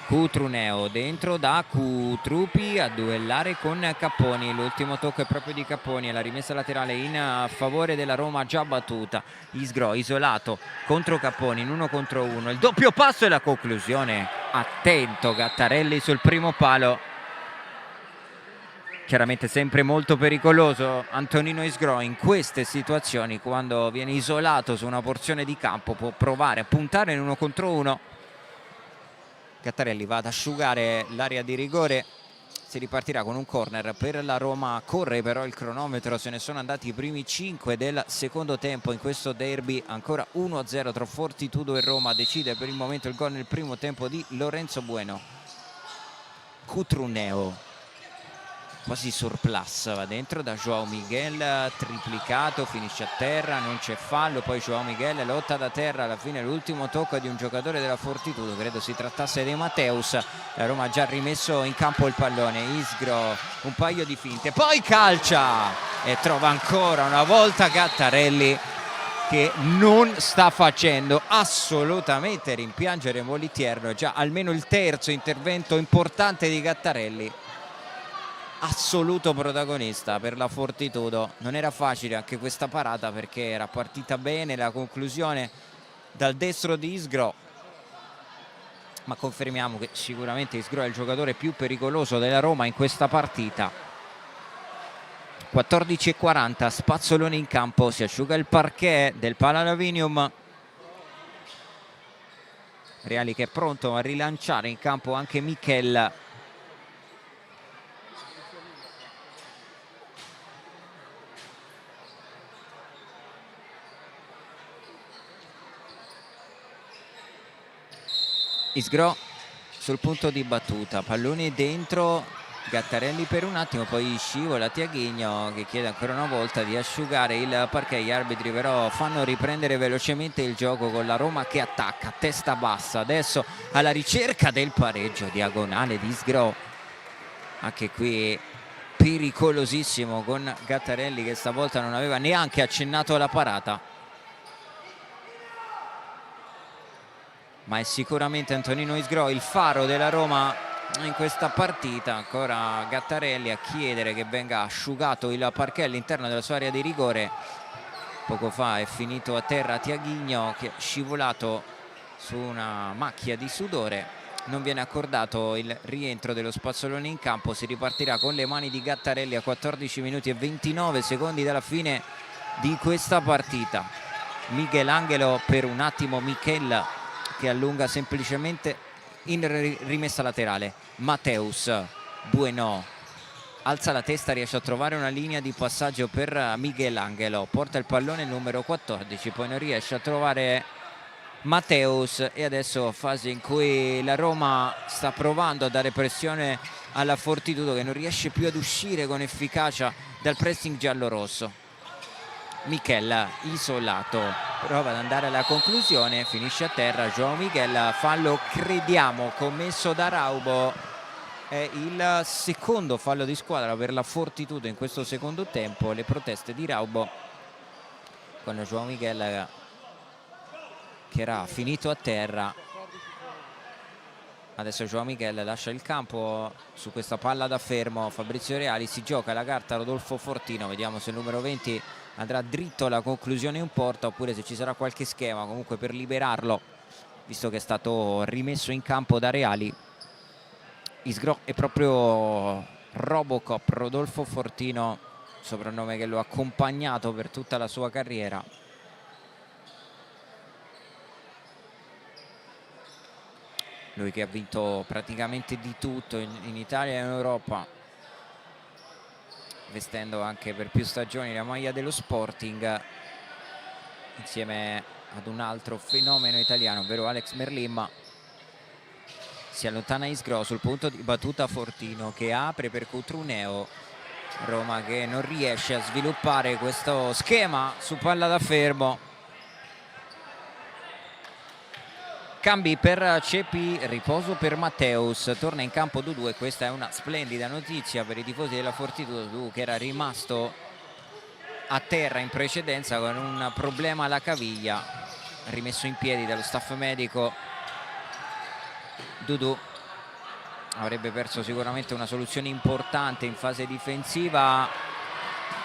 Cutruneo dentro da Cotruppi a duellare con Capponi. L'ultimo tocco è proprio di Capponi e la rimessa laterale in favore della Roma già battuta. Isgro isolato contro Capponi in 1 contro 1. Il doppio passo e la conclusione. Attento Gattarelli sul primo palo. Chiaramente sempre molto pericoloso Antonino Isgro in queste situazioni, quando viene isolato su una porzione di campo può provare a puntare in 1 contro 1. Gattarelli va ad asciugare l'area di rigore, si ripartirà con un corner per la Roma. Corre però il cronometro, se ne sono andati i primi 5 del secondo tempo in questo derby. Ancora 1-0 tra Fortitudo e Roma. Decide per il momento il gol nel primo tempo di Lorenzo Bueno. Cutruneo quasi surplus, va dentro da João Miguel, triplicato, finisce a terra, non c'è fallo. Poi João Miguel lotta da terra, alla fine l'ultimo tocco di un giocatore della Fortitudo, credo si trattasse di Matteus. La Roma ha già rimesso in campo il pallone. Isgro, un paio di finte, poi calcia e trova ancora una volta Gattarelli, che non sta facendo assolutamente rimpiangere Molitierno. È già almeno il terzo intervento importante di Gattarelli, assoluto protagonista per la Fortitudo. Non era facile anche questa parata perché era partita bene la conclusione dal destro di Isgro, ma confermiamo che sicuramente Isgro è il giocatore più pericoloso della Roma in questa partita. 14:40, spazzolone in campo, si asciuga il parquet del Palalavinium. Reali che è pronto a rilanciare in campo anche Michel. Isgro sul punto di battuta, pallone dentro, Gattarelli per un attimo, poi scivola Tiaghigno che chiede ancora una volta di asciugare il parquet. Gli arbitri però fanno riprendere velocemente il gioco con la Roma che attacca testa bassa adesso alla ricerca del pareggio. Diagonale di Isgro, anche qui pericolosissimo con Gattarelli che stavolta non aveva neanche accennato alla parata. Ma è sicuramente Antonino Isgro il faro della Roma in questa partita. Ancora Gattarelli a chiedere che venga asciugato il parquet all'interno della sua area di rigore. Poco fa è finito a terra Tiaghigno, che è scivolato su una macchia di sudore. Non viene accordato il rientro dello Spazzoloni in campo. Si ripartirà con le mani di Gattarelli a 14 minuti e 29 secondi dalla fine di questa partita. Michelangelo per un attimo, Michel che allunga semplicemente in rimessa laterale. Mateus, Bueno alza la testa, riesce a trovare una linea di passaggio per Michelangelo, porta il pallone il numero 14, poi non riesce a trovare Mateus, e adesso fase in cui la Roma sta provando a dare pressione alla Fortitudo, che non riesce più ad uscire con efficacia dal pressing giallo-rosso. Michel isolato, prova ad andare alla conclusione, finisce a terra. João Miguel, fallo crediamo commesso da Raubo, è il secondo fallo di squadra per la Fortitudo in questo secondo tempo. Le proteste di Raubo con João Miguel che era finito a terra. Adesso João Miguel lascia il campo su questa palla da fermo. Fabrizio Reali si gioca la carta Rodolfo Fortino, vediamo se il numero 20 andrà dritto alla conclusione in porta oppure se ci sarà qualche schema comunque per liberarlo, visto che è stato rimesso in campo da Reali. Isgro è proprio Robocop, Rodolfo Fortino, soprannome che lo ha accompagnato per tutta la sua carriera. Lui che ha vinto praticamente di tutto in Italia e in Europa, vestendo anche per più stagioni la maglia dello Sporting, insieme ad un altro fenomeno italiano, ovvero Alex Merlim. Si allontana Isgro sul punto di battuta. Fortino che apre per Cutruneo. Roma che non riesce a sviluppare questo schema su palla da fermo. Cambi per Cepi, riposo per Mateus, torna in campo Dudu, e questa è una splendida notizia per i tifosi della Fortitudo. Dudu che era rimasto a terra in precedenza con un problema alla caviglia, rimesso in piedi dallo staff medico. Dudu avrebbe perso sicuramente una soluzione importante in fase difensiva.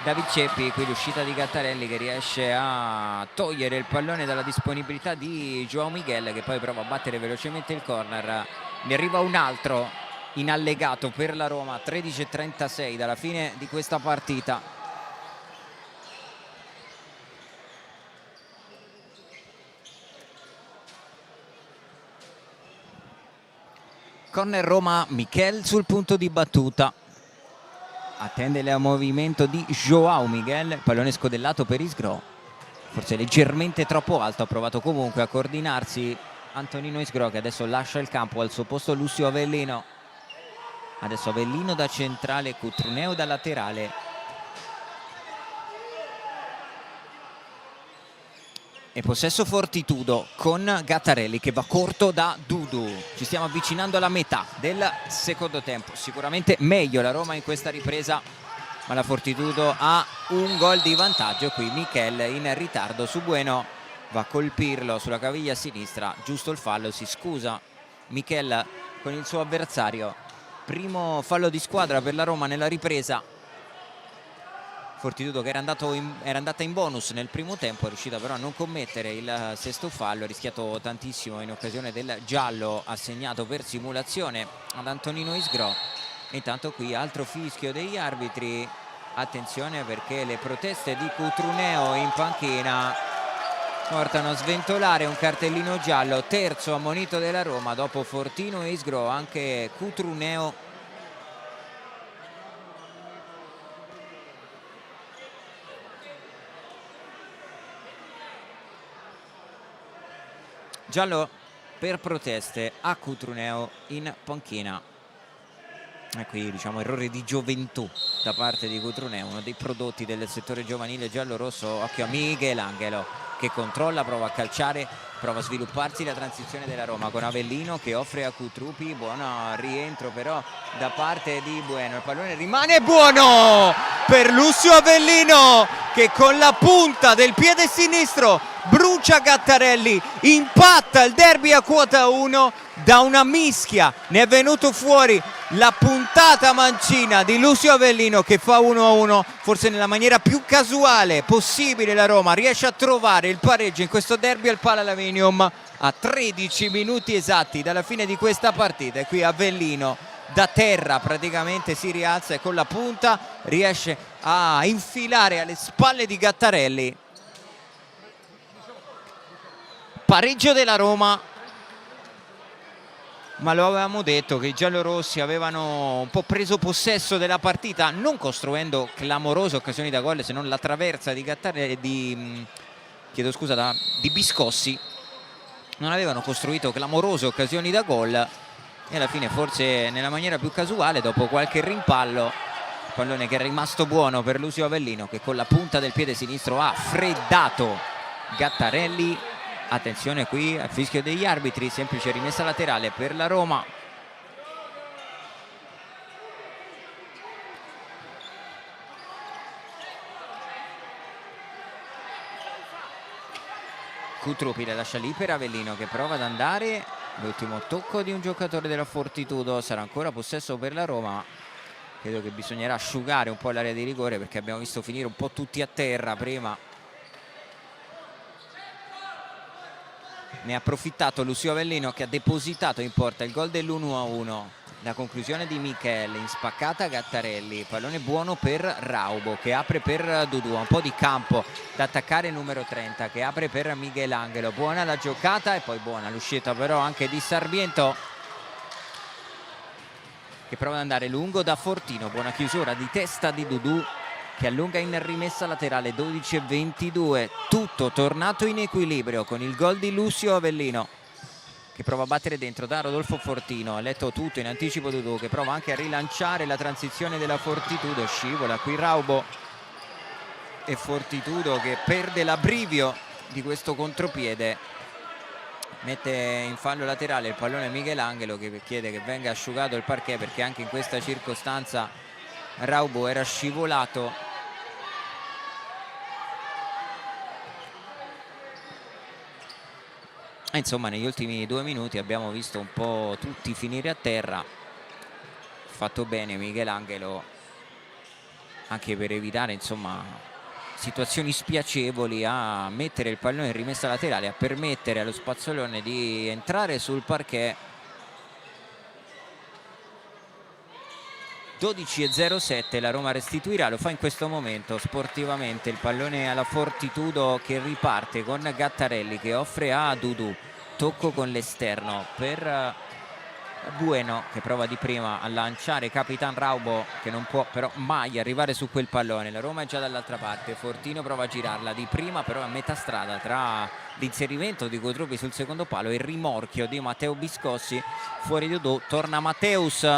David Ceppi, qui l'uscita di Gattarelli che riesce a togliere il pallone dalla disponibilità di João Miguel, che poi prova a battere velocemente il corner. Ne arriva un altro in allegato per la Roma, 13:36 dalla fine di questa partita. Corner Roma, Michel sul punto di battuta. Attende il movimento di João Miguel, pallone scodellato per Isgro, forse leggermente troppo alto, ha provato comunque a coordinarsi Antonino Isgro, che adesso lascia il campo, al suo posto Lucio Avellino. Adesso Avellino da centrale, Cutruneo da laterale. E possesso Fortitudo con Gattarelli che va corto da Dudu. Ci stiamo avvicinando alla metà del secondo tempo. Sicuramente meglio la Roma in questa ripresa, ma la Fortitudo ha un gol di vantaggio. Qui Michel in ritardo su Bueno, va a colpirlo sulla caviglia sinistra. Giusto il fallo, si scusa Michel con il suo avversario. Primo fallo di squadra per la Roma nella ripresa. Fortitudo che era andata in bonus nel primo tempo, è riuscita però a non commettere il sesto fallo, ha rischiato tantissimo in occasione del giallo assegnato per simulazione ad Antonino Isgro. E intanto qui altro fischio degli arbitri, attenzione perché le proteste di Cutruneo in panchina portano a sventolare un cartellino giallo, terzo ammonito della Roma dopo Fortino e Isgro. Anche Cutruneo giallo per proteste a Cutruneo in panchina. E qui diciamo errore di gioventù da parte di Cutruneo, uno dei prodotti del settore giovanile giallo-rosso. Occhio a Michelangelo che controlla, prova a calciare, prova a svilupparsi la transizione della Roma con Avellino che offre a Cutrupi. Buono rientro però da parte di Bueno, il pallone rimane buono per Lucio Avellino che con la punta del piede sinistro brucia Gattarelli, impatta il derby a quota 1, da una mischia ne è venuto fuori la puntata mancina di Lucio Avellino che fa 1-1, forse nella maniera più casuale possibile. La Roma riesce a trovare il pareggio in questo derby al Palalavinium a 13 minuti esatti dalla fine di questa partita, e qui Avellino da terra praticamente si rialza e con la punta riesce a infilare alle spalle di Gattarelli. Pareggio della Roma, ma lo avevamo detto che i giallorossi avevano un po' preso possesso della partita, non costruendo clamorose occasioni da gol, se non la traversa di Gattarelli, di Biscossi. Non avevano costruito clamorose occasioni da gol e alla fine, forse nella maniera più casuale, dopo qualche rimpallo, pallone che è rimasto buono per Lucio Avellino, che con la punta del piede sinistro ha freddato Gattarelli. Attenzione qui al fischio degli arbitri, semplice rimessa laterale per la Roma. Cutruppi la lascia lì per Avellino che prova ad andare, l'ultimo tocco di un giocatore della Fortitudo, sarà ancora possesso per la Roma. Credo che bisognerà asciugare un po' l'area di rigore perché abbiamo visto finire un po' tutti a terra prima. Ne ha approfittato Lucio Avellino che ha depositato in porta il gol dell'1-1. La conclusione di Michele in spaccata Gattarelli, pallone buono per Raubo che apre per Dudu, un po' di campo da attaccare il numero 30 che apre per Michelangelo. Buona la giocata e poi buona l'uscita però anche di Sarmiento che prova ad andare lungo da Fortino. Buona chiusura di testa di Dudu che allunga in rimessa laterale. 12-22, tutto tornato in equilibrio con il gol di Lucio Avellino che prova a battere dentro da Rodolfo Fortino. Ha letto tutto in anticipo Dudu che prova anche a rilanciare la transizione della Fortitudo. Scivola qui Raubo e Fortitudo che perde l'abbrivio di questo contropiede, mette in fallo laterale il pallone Michelangelo che chiede che venga asciugato il parquet perché anche in questa circostanza Raubo era scivolato. Insomma, negli ultimi 2 minuti abbiamo visto un po' tutti finire a terra. Fatto bene Michelangelo anche per evitare, insomma, situazioni spiacevoli, a mettere il pallone in rimessa laterale, a permettere allo spazzolone di entrare sul parquet. 12-07, la Roma restituirà, lo fa in questo momento sportivamente. Il pallone alla Fortitudo che riparte con Gattarelli che offre a Dudu, tocco con l'esterno per Bueno che prova di prima a lanciare Capitan Raubo che non può però mai arrivare su quel pallone. La Roma è già dall'altra parte, Fortino prova a girarla di prima però a metà strada tra l'inserimento di Cutruppi sul secondo palo e il rimorchio di Matteo Biscossi. Fuori Dudu, torna Matteus,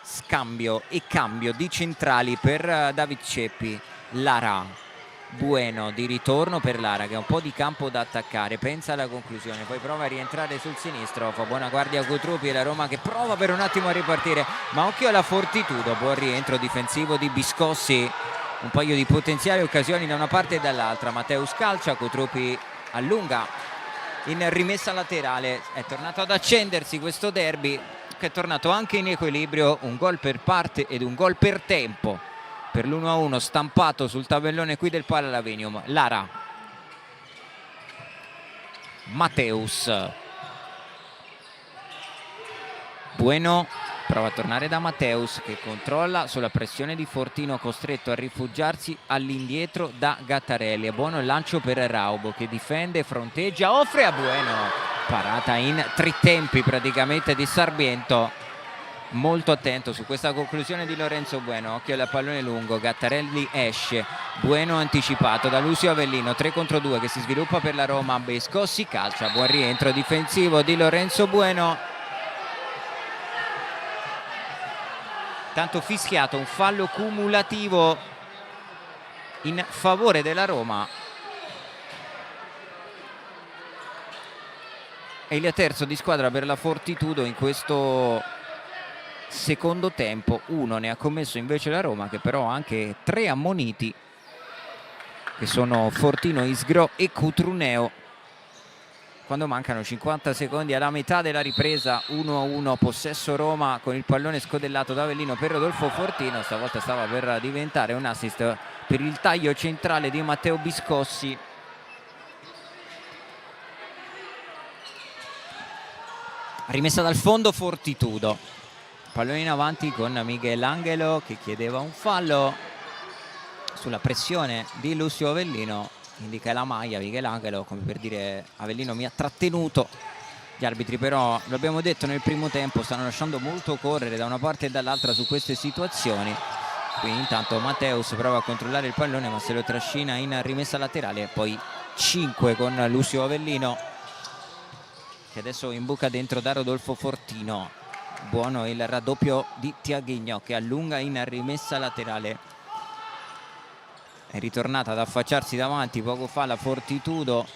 scambio e cambio di centrali per David Ceppi. Lara, Bueno di ritorno per Lara che ha un po' di campo da attaccare, pensa alla conclusione, poi prova a rientrare sul sinistro, fa buona guardia a Cutruppi e la Roma che prova per un attimo a ripartire, ma occhio alla Fortitudo. Buon rientro difensivo di Biscossi, un paio di potenziali occasioni da una parte e dall'altra. Matteus calcia, Cutruppi allunga in rimessa laterale. È tornato ad accendersi questo derby che è tornato anche in equilibrio, un gol per parte ed un gol per tempo per l'1-1 stampato sul tabellone qui del Palalavinium. Lara, Matteus, Bueno prova a tornare da Matteus che controlla sulla pressione di Fortino, costretto a rifugiarsi all'indietro da Gattarelli. È buono il lancio per Raubo che difende, fronteggia, offre a Bueno, parata in 3 tempi praticamente di Sarmiento. Molto attento su questa conclusione di Lorenzo Bueno, occhio al pallone lungo, Gattarelli esce, Bueno anticipato da Lucio Avellino, 3 contro 2 che si sviluppa per la Roma. Biscossi calcia, buon rientro difensivo di Lorenzo Bueno. Tanto fischiato, un fallo cumulativo in favore della Roma. E il terzo di squadra per la Fortitudo in questo secondo tempo. 1 ne ha commesso invece la Roma che però ha anche 3 ammoniti. che sono Fortino, Isgro e Cutruneo. Quando mancano 50 secondi alla metà della ripresa, 1-1, possesso Roma con il pallone scodellato da Avellino per Rodolfo Fortino. Stavolta stava per diventare un assist per il taglio centrale di Matteo Biscossi. Rimessa dal fondo Fortitudo, pallone in avanti con Miguel Angelo che chiedeva un fallo sulla pressione di Lucio Avellino, indica la maglia Miguel Angelo come per dire Avellino mi ha trattenuto. Gli arbitri però, lo abbiamo detto nel primo tempo, stanno lasciando molto correre da una parte e dall'altra su queste situazioni. Quindi intanto Matteus prova a controllare il pallone ma se lo trascina in rimessa laterale, e poi 5 con Lucio Avellino che adesso imbuca dentro da Rodolfo Fortino. Buono il raddoppio di Tiaghigno che allunga in rimessa laterale. È ritornata ad affacciarsi davanti poco fa la Fortitudo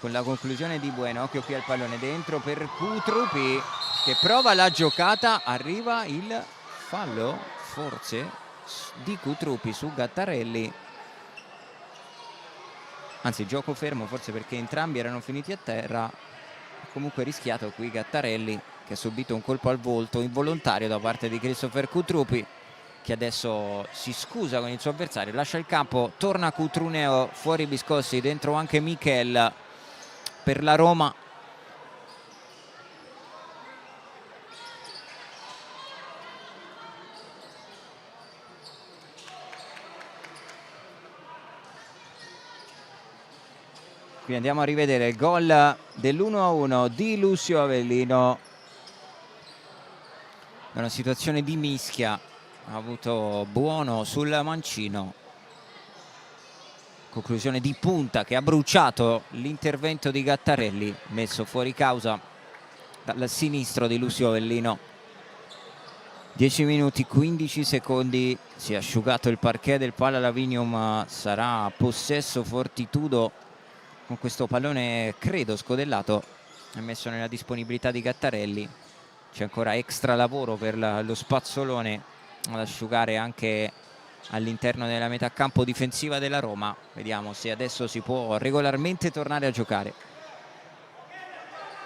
con la conclusione di Bueno. Occhio qui al pallone dentro per Cutrupi che prova la giocata, arriva il fallo forse di Cutrupi su Gattarelli, anzi gioco fermo forse perché entrambi erano finiti a terra. Comunque rischiato qui Gattarelli che ha subito un colpo al volto involontario da parte di Christopher Cutrupi, che adesso si scusa con il suo avversario, lascia il campo, torna Cutruneo, fuori Biscossi, dentro anche Michel per la Roma. Qui andiamo a rivedere il gol dell'1-1 di Lucio Avellino. È una situazione di mischia, ha avuto Buono sul mancino. Conclusione di punta che ha bruciato l'intervento di Gattarelli, messo fuori causa dal sinistro di Lucio Avellino. 10 minuti 15 secondi, si è asciugato il parquet del Pala Lavinium, sarà possesso Fortitudo con questo pallone credo scodellato e messo nella disponibilità di Gattarelli. C'è ancora extra lavoro per lo spazzolone ad asciugare anche all'interno della metà campo difensiva della Roma. Vediamo se adesso si può regolarmente tornare a giocare.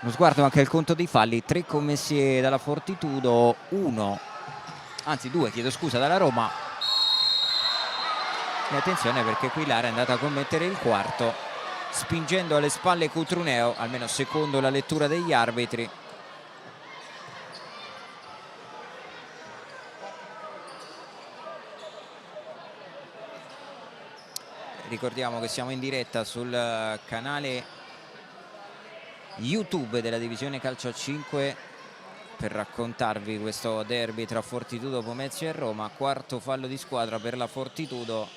Uno sguardo anche al conto dei falli, 3 commessi dalla Fortitudo, 2 chiedo scusa dalla Roma. E attenzione perché qui Lara è andata a commettere il quarto spingendo alle spalle Cutruneo, almeno secondo la lettura degli arbitri. Ricordiamo che siamo in diretta sul canale YouTube della divisione calcio a 5 per raccontarvi questo derby tra Fortitudo, Pomezia e Roma. Quarto fallo di squadra per la Fortitudo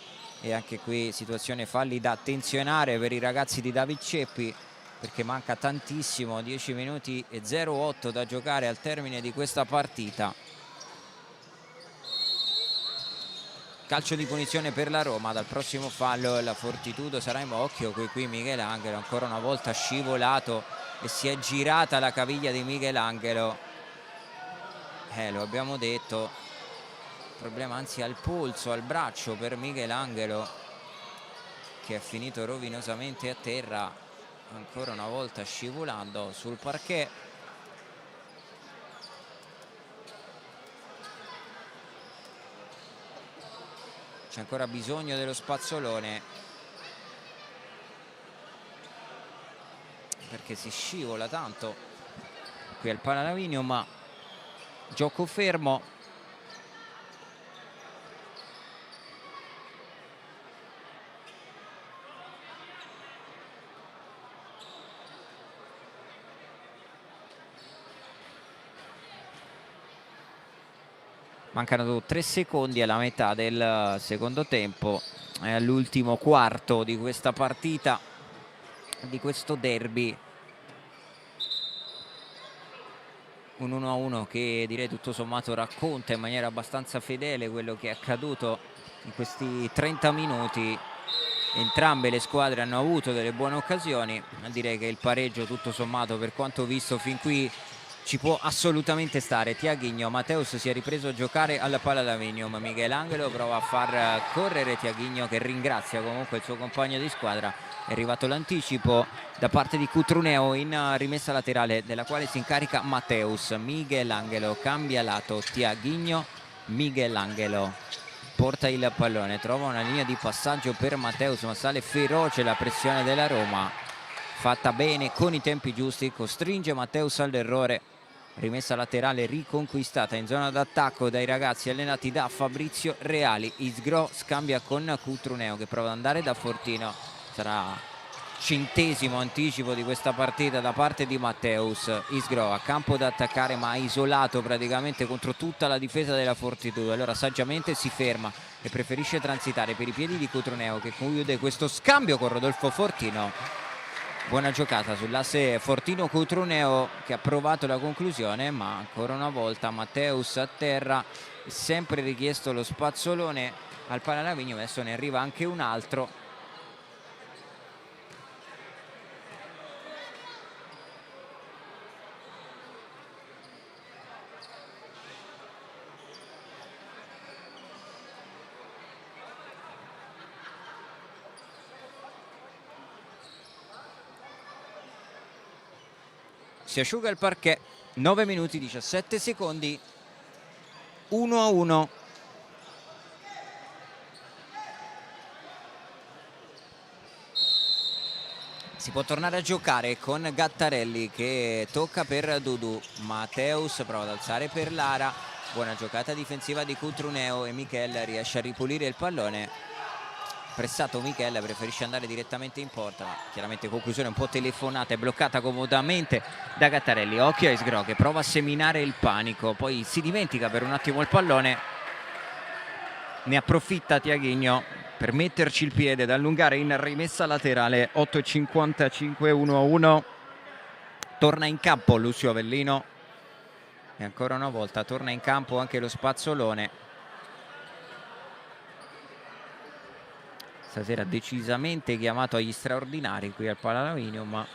e anche qui situazione falli da attenzionare per i ragazzi di David Ceppi perché manca tantissimo, 10 minuti e 0,8 da giocare al termine di questa partita. Calcio di punizione per la Roma, dal prossimo fallo la Fortitudo sarà in occhio. Qui Miguel Angelo ancora una volta scivolato e si è girata la caviglia di Miguel Angelo. Lo abbiamo detto, problema anzi al polso, al braccio per Miguel Angelo che è finito rovinosamente a terra, ancora una volta scivolando sul parquet. C'è ancora bisogno dello spazzolone perché si scivola tanto qui al Pala Lavinium, ma gioco fermo. Mancano 3 secondi alla metà del secondo tempo e all'ultimo quarto di questa partita, di questo derby. Un 1-1 che direi tutto sommato racconta in maniera abbastanza fedele quello che è accaduto in questi 30 minuti. Entrambe le squadre hanno avuto delle buone occasioni, direi che il pareggio tutto sommato per quanto visto fin qui ci può assolutamente stare. Tiaghigno, Matteus si è ripreso a giocare alla palla Lavinium, Michelangelo prova a far correre Tiaghigno, che ringrazia comunque il suo compagno di squadra. È arrivato l'anticipo da parte di Cutruneo in rimessa laterale, della quale si incarica Matteus. Michelangelo cambia lato, Tiaghigno, Michelangelo porta il pallone, trova una linea di passaggio per Matteus, ma sale feroce la pressione della Roma, fatta bene con i tempi giusti, costringe Matteus all'errore. Rimessa laterale riconquistata in zona d'attacco dai ragazzi allenati da Fabrizio Reali. Isgro scambia con Cutruneo, che prova ad andare da Fortino. Sarà 100° anticipo di questa partita da parte di Matteus. Isgro a campo da attaccare, ma isolato praticamente contro tutta la difesa della Fortitudo. Allora saggiamente si ferma e preferisce transitare per i piedi di Cutruneo, che conclude questo scambio con Rodolfo Fortino. Buona giocata sull'asse Fortino-Cutruneo, che ha provato la conclusione, ma ancora una volta Matteus a terra. Sempre richiesto lo spazzolone al palla Lavinium, adesso ne arriva anche un altro. Si asciuga il parquet, 9 minuti 17 secondi, 1-1. Si può tornare a giocare con Gattarelli, che tocca per Dudu. Matteus prova ad alzare per Lara. Buona giocata difensiva di Cutruneo e Michel riesce a ripulire il pallone. Pressato Michel, preferisce andare direttamente in porta, ma chiaramente conclusione un po' telefonata e bloccata comodamente da Gattarelli. Occhio a Isgro, che prova a seminare il panico, poi si dimentica per un attimo il pallone. Ne approfitta Tiaghigno per metterci il piede ed allungare in rimessa laterale. 8:55, 1-1. Torna in campo Lucio Avellino e ancora una volta torna in campo anche lo spazzolone. Stasera decisamente chiamato agli straordinari qui al Pala Lavinium, ma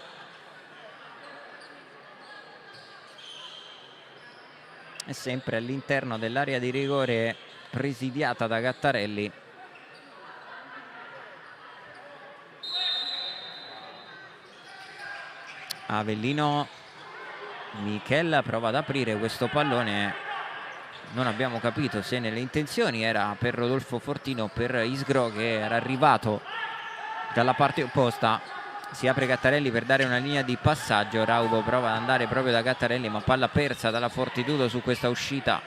è sempre all'interno dell'area di rigore presidiata da Gattarelli. Avellino, Michel prova ad aprire questo pallone. Non abbiamo capito se nelle intenzioni era per Rodolfo Fortino o per Isgro, che era arrivato dalla parte opposta. Si apre Gattarelli per dare una linea di passaggio. Raubo prova ad andare proprio da Gattarelli, ma palla persa dalla Fortitudo su questa uscita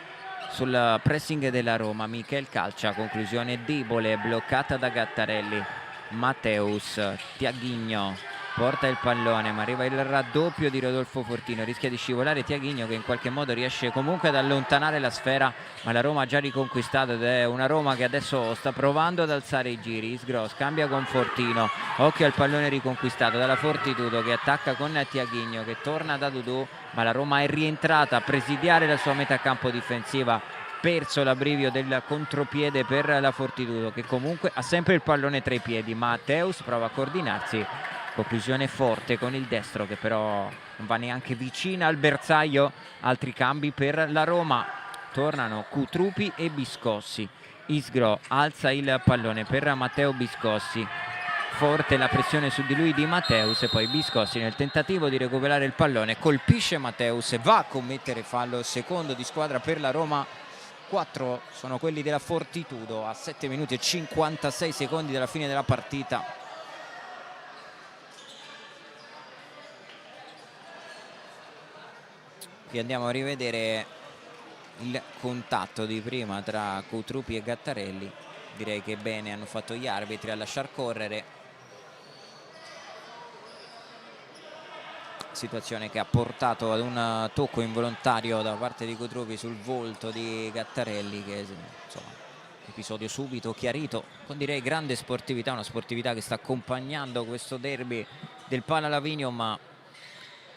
sul pressing della Roma. Michel calcia, conclusione debole, bloccata da Gattarelli. Matteus, Tiaghigno porta il pallone, ma arriva il raddoppio di Rodolfo Fortino, rischia di scivolare Tiaghigno, che in qualche modo riesce comunque ad allontanare la sfera, ma la Roma ha già riconquistato ed è una Roma che adesso sta provando ad alzare i giri. Isgro scambia con Fortino, occhio al pallone riconquistato dalla Fortitudo, che attacca con Tiaghigno, che torna da Dudu, ma la Roma è rientrata a presidiare la sua metà campo difensiva. Perso l'abbrivio del contropiede per la Fortitudo, che comunque ha sempre il pallone tra i piedi. Matteus prova a coordinarsi, conclusione forte con il destro, che però non va neanche vicina al bersaglio. Altri cambi per la Roma, tornano Cutrupi e Biscossi. Isgro alza il pallone per Matteo Biscossi, forte la pressione su di lui di Matteus, e poi Biscossi nel tentativo di recuperare il pallone colpisce Matteus e va a commettere fallo, secondo di squadra per la Roma. 4 sono quelli della Fortitudo a 7 minuti e 56 secondi dalla fine della partita. Qui andiamo a rivedere il contatto di prima tra Cutrupi e Gattarelli. Direi che bene hanno fatto gli arbitri a lasciar correre. Situazione che ha portato ad un tocco involontario da parte di Cutrupi sul volto di Gattarelli, che insomma, episodio subito chiarito con, direi, grande sportività, una sportività che sta accompagnando questo derby del Pala Lavinium, ma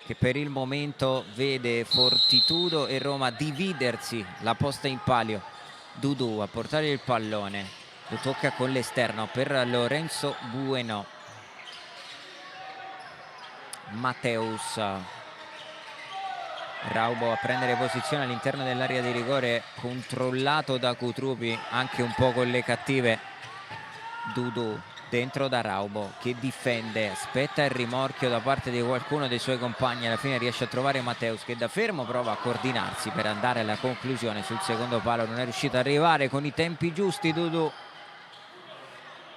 che per il momento vede Fortitudo e Roma dividersi la posta in palio. Dudu a portare il pallone, lo tocca con l'esterno per Lorenzo Bueno. Matteus Raubo a prendere posizione all'interno dell'area di rigore, controllato da Cutrupi anche un po' con le cattive. Dudu dentro da Raubo che difende, aspetta il rimorchio da parte di qualcuno dei suoi compagni, alla fine riesce a trovare Matteus che da fermo prova a coordinarsi per andare alla conclusione sul secondo palo, non è riuscito ad arrivare con i tempi giusti Dudu.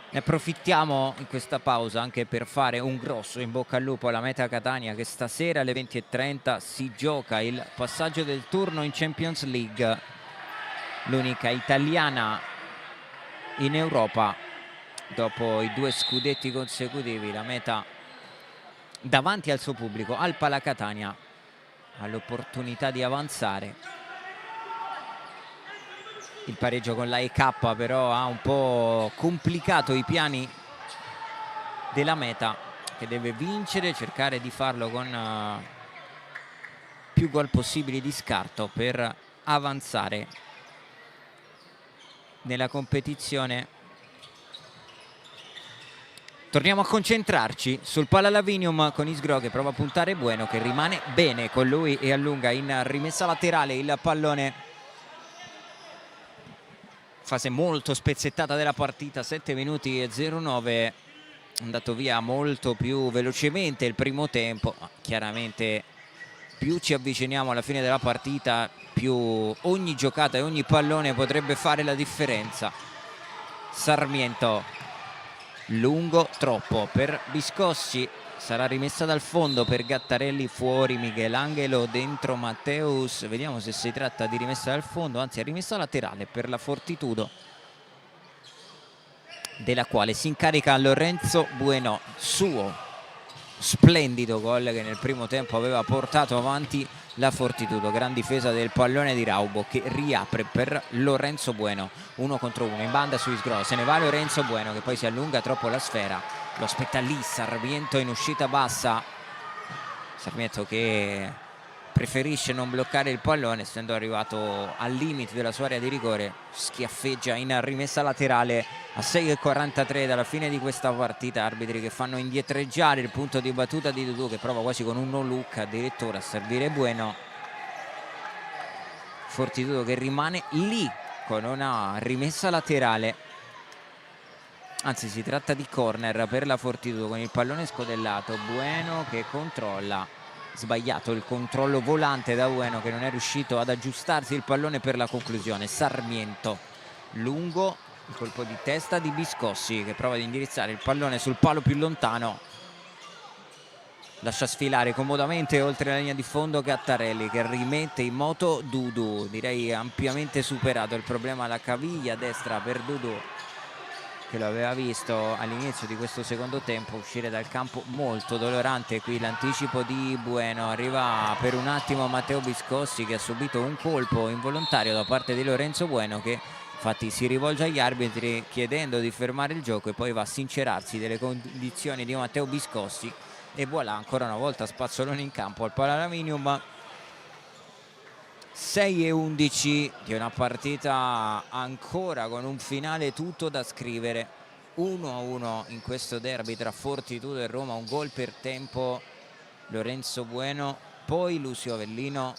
Ne approfittiamo in questa pausa anche per fare un grosso in bocca al lupo alla Meta Catania, che stasera alle 20:30 si gioca il passaggio del turno in Champions League, l'unica italiana in Europa dopo i 2 scudetti consecutivi. La Meta davanti al suo pubblico al Pala Catania ha l'opportunità di avanzare. Il pareggio con la EK però ha un po' complicato i piani della Meta, che deve vincere, cercare di farlo con più gol possibili di scarto per avanzare nella competizione. Torniamo a concentrarci sul Pala Lavinium con Isgro che prova a puntare Bueno, che rimane bene con lui e allunga in rimessa laterale il pallone. Fase molto spezzettata della partita, 7 minuti e 09, è andato via molto più velocemente il primo tempo. Chiaramente più ci avviciniamo alla fine della partita, più ogni giocata e ogni pallone potrebbe fare la differenza. Sarmiento, lungo troppo per Biscossi, sarà rimessa dal fondo per Gattarelli, fuori Michelangelo, dentro Matteus. Vediamo se si tratta di rimessa dal fondo, anzi è rimessa laterale per la Fortitudo, della quale si incarica Lorenzo Bueno. Suo splendido gol che nel primo tempo aveva portato avanti la Fortitudo. Gran difesa del pallone di Raubo che riapre per Lorenzo Bueno, 1 contro 1 in banda su Isgro. Se ne va Lorenzo Bueno che poi si allunga troppo la sfera, lo aspetta lì Sarmiento in uscita bassa. Sarmiento che preferisce non bloccare il pallone, essendo arrivato al limite della sua area di rigore, schiaffeggia in rimessa laterale a 6:43 dalla fine di questa partita. Arbitri che fanno indietreggiare il punto di battuta di Dudu, che prova quasi con un no look addirittura a servire Bueno. Fortitudo che rimane lì con una rimessa laterale, anzi si tratta di corner per la Fortitudo con il pallone scodellato. Bueno che controlla, sbagliato il controllo volante da Bueno che non è riuscito ad aggiustarsi il pallone per la conclusione. Sarmiento lungo, il colpo di testa di Biscossi che prova ad indirizzare il pallone sul palo più lontano, lascia sfilare comodamente oltre la linea di fondo Gattarelli che rimette in moto Dudu. Direi ampiamente superato il problema alla caviglia destra per Dudu, che lo aveva visto all'inizio di questo secondo tempo uscire dal campo molto dolorante. Qui l'anticipo di Bueno, arriva per un attimo Matteo Biscossi che ha subito un colpo involontario da parte di Lorenzo Bueno, che infatti si rivolge agli arbitri chiedendo di fermare il gioco e poi va a sincerarsi delle condizioni di Matteo Biscossi. E voilà, ancora una volta spazzolone in campo al Pala Lavinium. 6:11 di una partita ancora con un finale tutto da scrivere. 1-1 in questo derby tra Fortitudo e Roma, un gol per tempo Lorenzo Bueno, poi Lucio Avellino.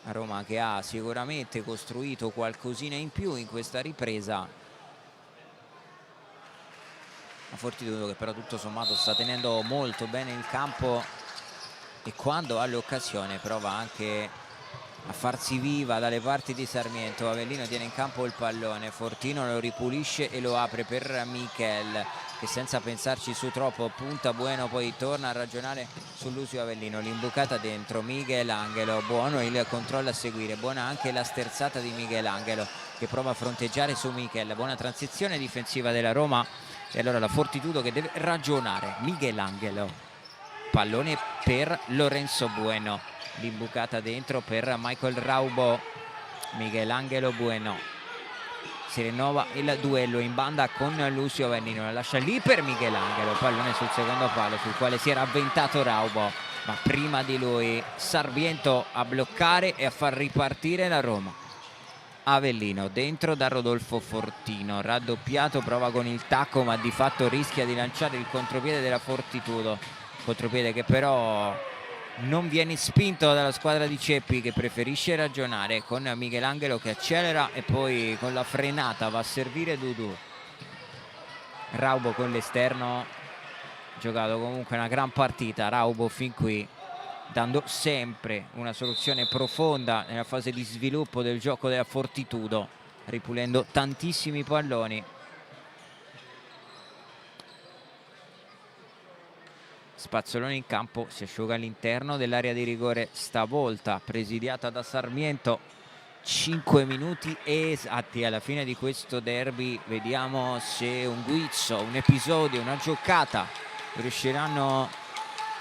A Roma che ha sicuramente costruito qualcosina in più in questa ripresa. La Fortitudo che però tutto sommato sta tenendo molto bene il campo e quando ha l'occasione prova anche a farsi viva dalle parti di Sarmiento. Avellino tiene in campo il pallone, Fortino lo ripulisce e lo apre per Michel che senza pensarci su troppo punta Bueno, poi torna a ragionare su Lucio Avellino, l'imbucata dentro Michelangelo. Buono il controllo a seguire, buona anche la sterzata di Michelangelo che prova a fronteggiare su Michel. Buona transizione difensiva della Roma e allora la Fortitudo che deve ragionare. Michelangelo, pallone per Lorenzo Bueno, l'imbucata dentro per Michael Raubo. Michelangelo, Bueno, si rinnova il duello in banda con Lucio Avellino, la lascia lì per Michelangelo, pallone sul secondo palo sul quale si era avventato Raubo, ma prima di lui Sarmiento a bloccare e a far ripartire la Roma. Avellino dentro da Rodolfo Fortino, raddoppiato, prova con il tacco ma di fatto rischia di lanciare il contropiede della Fortitudo. contropiede che però non viene spinto dalla squadra di Ceppi, che preferisce ragionare con Michelangelo che accelera e poi con la frenata va a servire Dudu. Raubo con l'esterno, giocato comunque una gran partita Raubo fin qui, dando sempre una soluzione profonda nella fase di sviluppo del gioco della Fortitudo, ripulendo tantissimi palloni. Spazzolone in campo, si asciuga all'interno dell'area di rigore, stavolta presidiata da Sarmiento. 5 minuti esatti alla fine di questo derby, vediamo se un guizzo, un episodio, una giocata riusciranno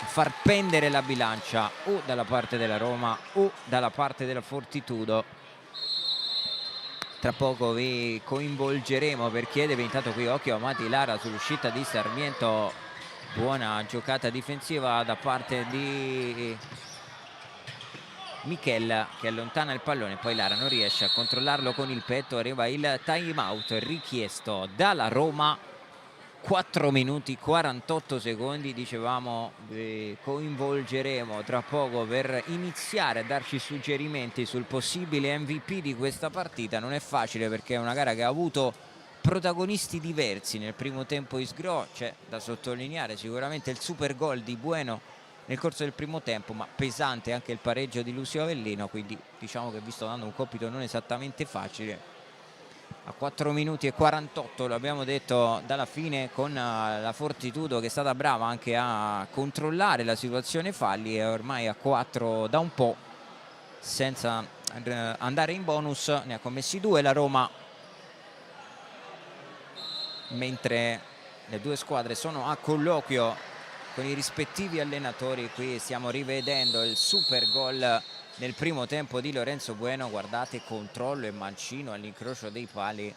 a far pendere la bilancia o dalla parte della Roma o dalla parte della Fortitudo. Tra poco vi coinvolgeremo per chiedervi, intanto qui occhio a Mati Lara sull'uscita di Sarmiento, buona giocata difensiva da parte di Michel che allontana il pallone, poi Lara non riesce a controllarlo con il petto, arriva il time out richiesto dalla Roma. 4 minuti 48 secondi, dicevamo coinvolgeremo tra poco per iniziare a darci suggerimenti sul possibile MVP di questa partita. Non è facile perché è una gara che ha avuto protagonisti diversi. Nel primo tempo Isgro, c'è da sottolineare sicuramente il super gol di Bueno nel corso del primo tempo, ma pesante anche il pareggio di Lucio Avellino, quindi diciamo che vi sto dando un compito non esattamente facile. A 4 minuti e 48, l'abbiamo detto, dalla fine, con la Fortitudo che è stata brava anche a controllare la situazione falli, e ormai a 4 da un po' senza andare in bonus, ne ha commessi 2 la Roma, mentre le due squadre sono a colloquio con i rispettivi allenatori. Qui stiamo rivedendo il super gol nel primo tempo di Lorenzo Bueno, guardate, controllo e mancino all'incrocio dei pali,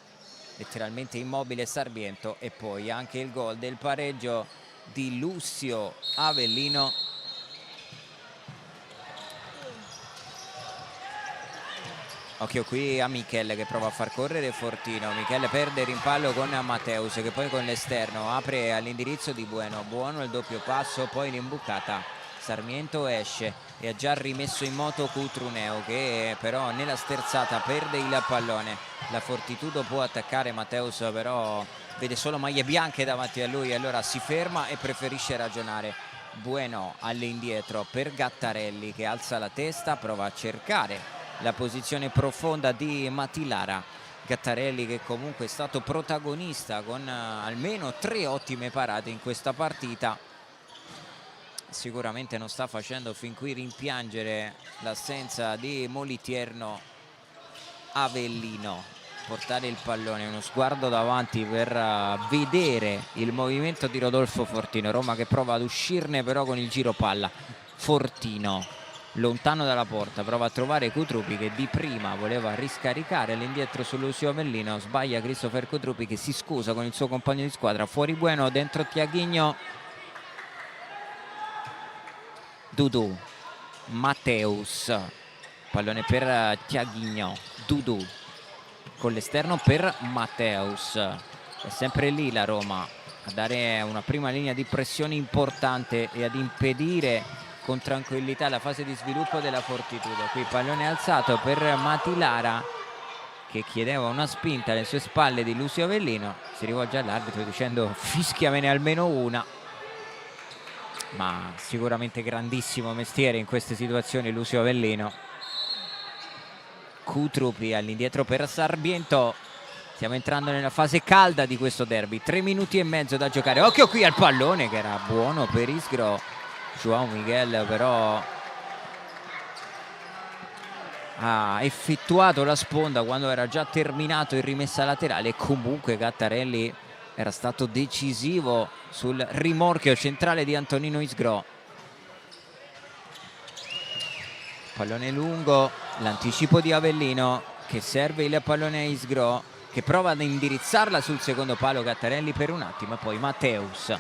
letteralmente immobile Sarmiento, e poi anche il gol del pareggio di Lucio Avellino. Occhio qui a Michele che prova a far correre Fortino. Michele perde il rimpallo con Matteus che poi con l'esterno apre all'indirizzo di Bueno. Buono il doppio passo, poi l'imbucata. Sarmiento esce e ha già rimesso in moto Cutruneo, che però nella sterzata perde il pallone. La Fortitudo può attaccare, Matteus però vede solo maglie bianche davanti a lui, allora si ferma e preferisce ragionare. Bueno all'indietro per Gattarelli che alza la testa, prova a cercare la posizione profonda di Matilara. Gattarelli che comunque è stato protagonista con almeno 3 ottime parate in questa partita, sicuramente non sta facendo fin qui rimpiangere l'assenza di Molitierno. Avellino, portare il pallone, uno sguardo davanti per vedere il movimento di Rodolfo Fortino. Roma che prova ad uscirne però con il giro palla. Fortino lontano dalla porta, prova a trovare Cutrupi che di prima voleva riscaricare all'indietro su Lucio Avellino, sbaglia Christopher Cutrupi che si scusa con il suo compagno di squadra. Fuori Bueno, dentro Tiaghigno. Dudu, Matteus, pallone per Tiaghigno, Dudu con l'esterno per Matteus. È sempre lì la Roma a dare una prima linea di pressione importante e ad impedire con tranquillità la fase di sviluppo della Fortitudo. Qui pallone alzato per Matilara che chiedeva una spinta alle sue spalle di Lucio Avellino, si rivolge all'arbitro dicendo fischiamene almeno una, ma sicuramente grandissimo mestiere in queste situazioni Lucio Avellino. Cutrupi all'indietro per Sarmiento. Stiamo entrando nella fase calda di questo derby, 3 minuti e mezzo da giocare. Occhio qui al pallone che era buono per Isgro. João Miguel però ha effettuato la sponda quando era già terminato in rimessa laterale. Comunque Gattarelli era stato decisivo sul rimorchio centrale di Antonino Isgro. Pallone lungo, l'anticipo di Avellino che serve il pallone a Isgro che prova ad indirizzarla sul secondo palo. Gattarelli per un attimo e poi Matteus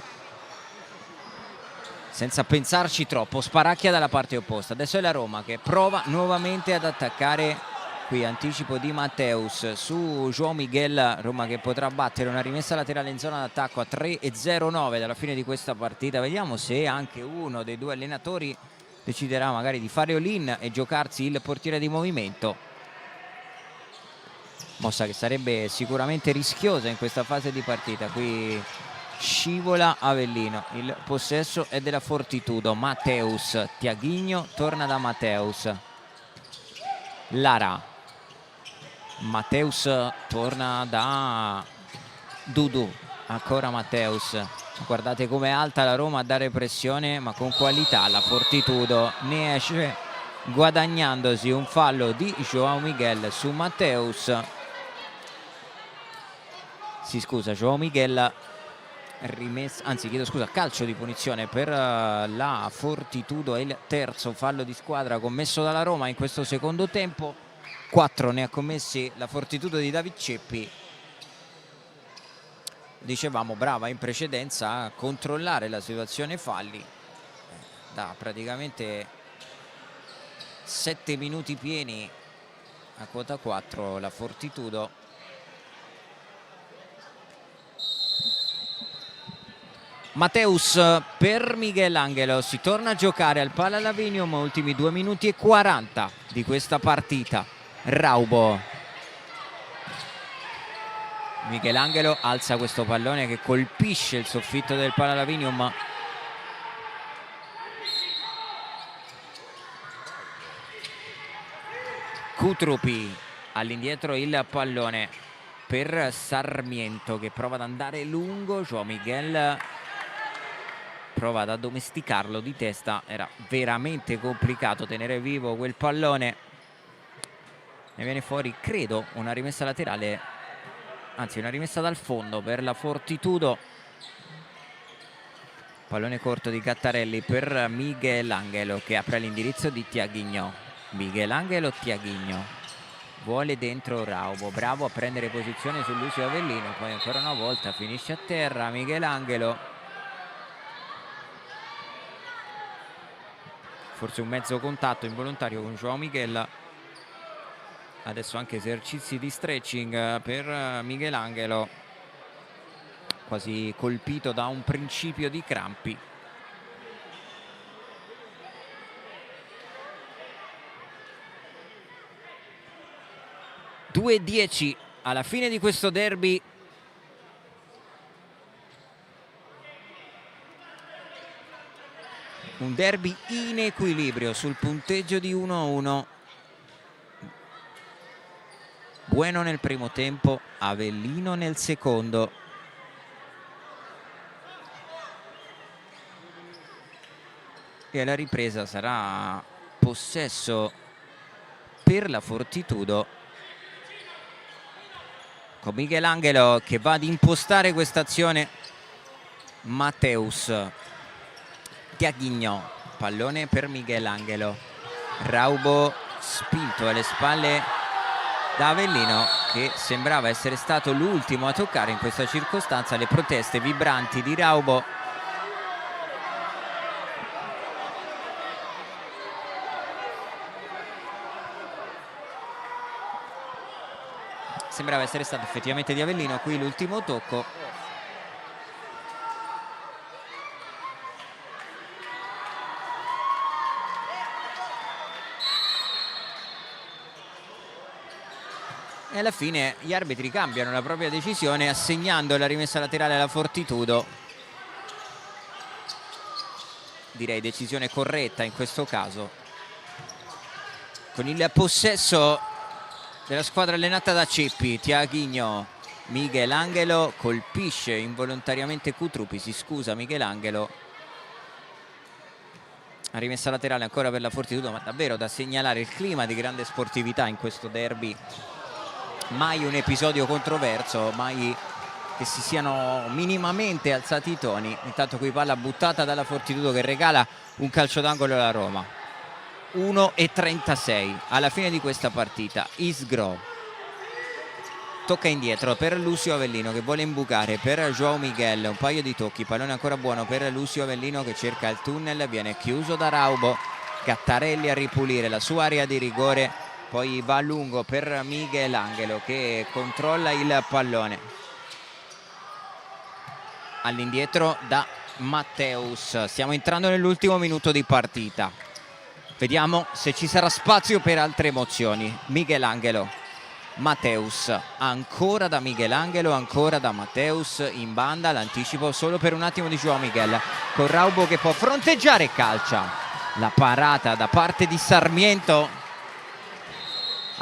senza pensarci troppo sparacchia dalla parte opposta. Adesso è la Roma che prova nuovamente ad attaccare qui anticipo di Matteus su João Miguel, Roma che potrà battere una rimessa laterale in zona d'attacco a 3:09 dalla fine di questa partita. Vediamo se anche uno dei due allenatori deciderà magari di fare all-in e giocarsi il portiere di movimento, mossa che sarebbe sicuramente rischiosa in questa fase di partita. Qui scivola Avellino, il possesso è della Fortitudo. Matteus, Tiaguinho torna da Matteus, Lara, Matteus torna da Dudu, ancora Matteus. Guardate com'è alta la Roma a dare pressione, ma con qualità la Fortitudo ne esce guadagnandosi un fallo di João Miguel su Matteus. Si scusa, João Miguel rimessa, anzi chiedo scusa, calcio di punizione per la Fortitudo, è il terzo fallo di squadra commesso dalla Roma in questo secondo tempo. 4 ne ha commessi la Fortitudo di David Ceppi. Dicevamo brava in precedenza a controllare la situazione falli, da praticamente 7 minuti pieni a quota 4 la Fortitudo. Matteus per Miguel Angelo, si torna a giocare al Pala Lavinium, ultimi 2 minuti e 40 di questa partita. Raubo, Miguel Angelo alza questo pallone che colpisce il soffitto del Pala Lavinium. Kutrupi all'indietro, il pallone per Sarmiento che prova ad andare lungo. João Miguel prova ad addomesticarlo di testa, era veramente complicato tenere vivo quel pallone. Ne viene fuori, credo, una rimessa laterale, anzi una rimessa dal fondo per la Fortitudo. Pallone corto di Gattarelli per Miguel Angelo che apre l'indirizzo di Tiaguinho. Miguel Angelo, Tiaguinho, vuole dentro Raubo, bravo a prendere posizione su Lucio Avellino, poi ancora una volta finisce a terra Miguel Angelo. Forse un mezzo contatto involontario con João Miguel. Adesso anche esercizi di stretching per Miguel Angelo, quasi colpito da un principio di crampi. (2:10) alla fine di questo derby. Un derby in equilibrio sul punteggio di 1-1. Bueno nel primo tempo, Avellino nel secondo. E alla ripresa sarà possesso per la Fortitudo, con Miguel Angelo che va ad impostare questa azione. Matteus, Tiaguinho, pallone per Miguel Angelo. Raubo spinto alle spalle da Avellino, che sembrava essere stato l'ultimo a toccare in questa circostanza. Le proteste vibranti di Raubo. Sembrava essere stato effettivamente di Avellino qui l'ultimo tocco. E alla fine gli arbitri cambiano la propria decisione, assegnando la rimessa laterale alla Fortitudo. Direi decisione corretta in questo caso. Con il possesso della squadra allenata da Ceppi, Tiaguinho, Miguel Angelo colpisce involontariamente Kutrupi, si scusa Miguel Angelo. La rimessa laterale ancora per la Fortitudo, ma davvero da segnalare il clima di grande sportività in questo derby. Mai un episodio controverso, mai che si siano minimamente alzati i toni. Intanto qui palla buttata dalla Fortitudo che regala un calcio d'angolo alla Roma. 1:36 alla fine di questa partita. Isgro tocca indietro per Lucio Avellino che vuole imbucare per João Miguel, un paio di tocchi, pallone ancora buono per Lucio Avellino che cerca il tunnel, viene chiuso da Raubo. Gattarelli a ripulire la sua area di rigore poi va a lungo per Michelangelo che controlla il pallone. All'indietro da Matteus. Stiamo entrando nell'ultimo minuto di partita. Vediamo se ci sarà spazio per altre emozioni. Michelangelo, Matteus, ancora da Michelangelo, ancora da Matteus in banda, l'anticipo solo per un attimo di Joao Miguel, con Raubo che può fronteggiare e calcia. La parata da parte di Sarmiento,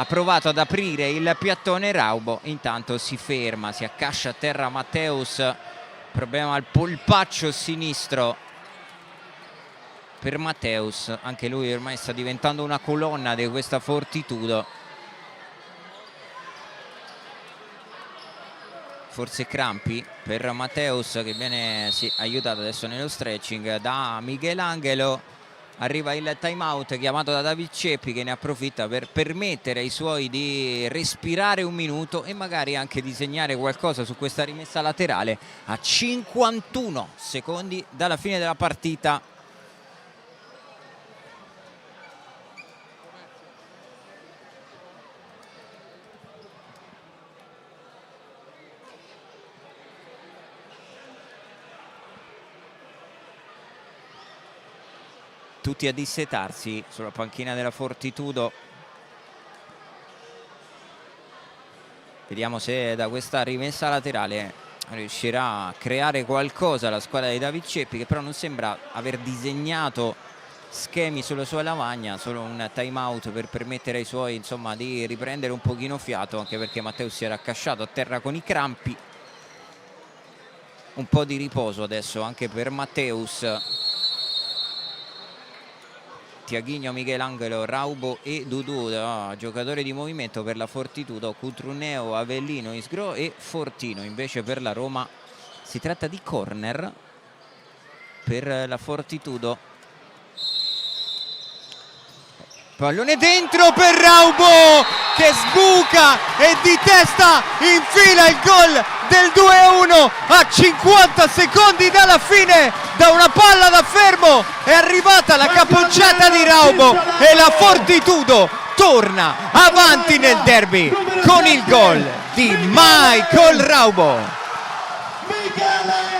ha provato ad aprire il piattone Raubo, intanto si ferma, si accascia a terra Matteus, problema al polpaccio sinistro per Matteus, anche lui ormai sta diventando una colonna di questa Fortitudo. Forse crampi per Matteus che viene aiutato adesso nello stretching da Michelangelo. Arriva il time out chiamato da David Ceppi che ne approfitta per permettere ai suoi di respirare un minuto e magari anche disegnare qualcosa su questa rimessa laterale a 51 secondi dalla fine della partita. Tutti a dissetarsi sulla panchina della Fortitudo. Vediamo se da questa rimessa laterale riuscirà a creare qualcosa la squadra di David Ceppi, che però non sembra aver disegnato schemi sulla sua lavagna, solo un time out per permettere ai suoi insomma di riprendere un pochino fiato, anche perché Matteus si era accasciato a terra con i crampi. Un po' di riposo adesso anche per Matteus. Tiaghigno, Michelangelo, Raubo e Dudu, giocatori di movimento per la Fortitudo, Cutruneo, Avellino, Isgro e Fortino. Invece per la Roma si tratta di corner per la Fortitudo. Pallone dentro per Raubo che sbuca e di testa infila il gol del 2-1 a 50 secondi dalla fine. Da una palla da fermo è arrivata la capocciata di Raubo e la Fortitudo torna avanti nel derby con il gol di Michael Raubo. Michele!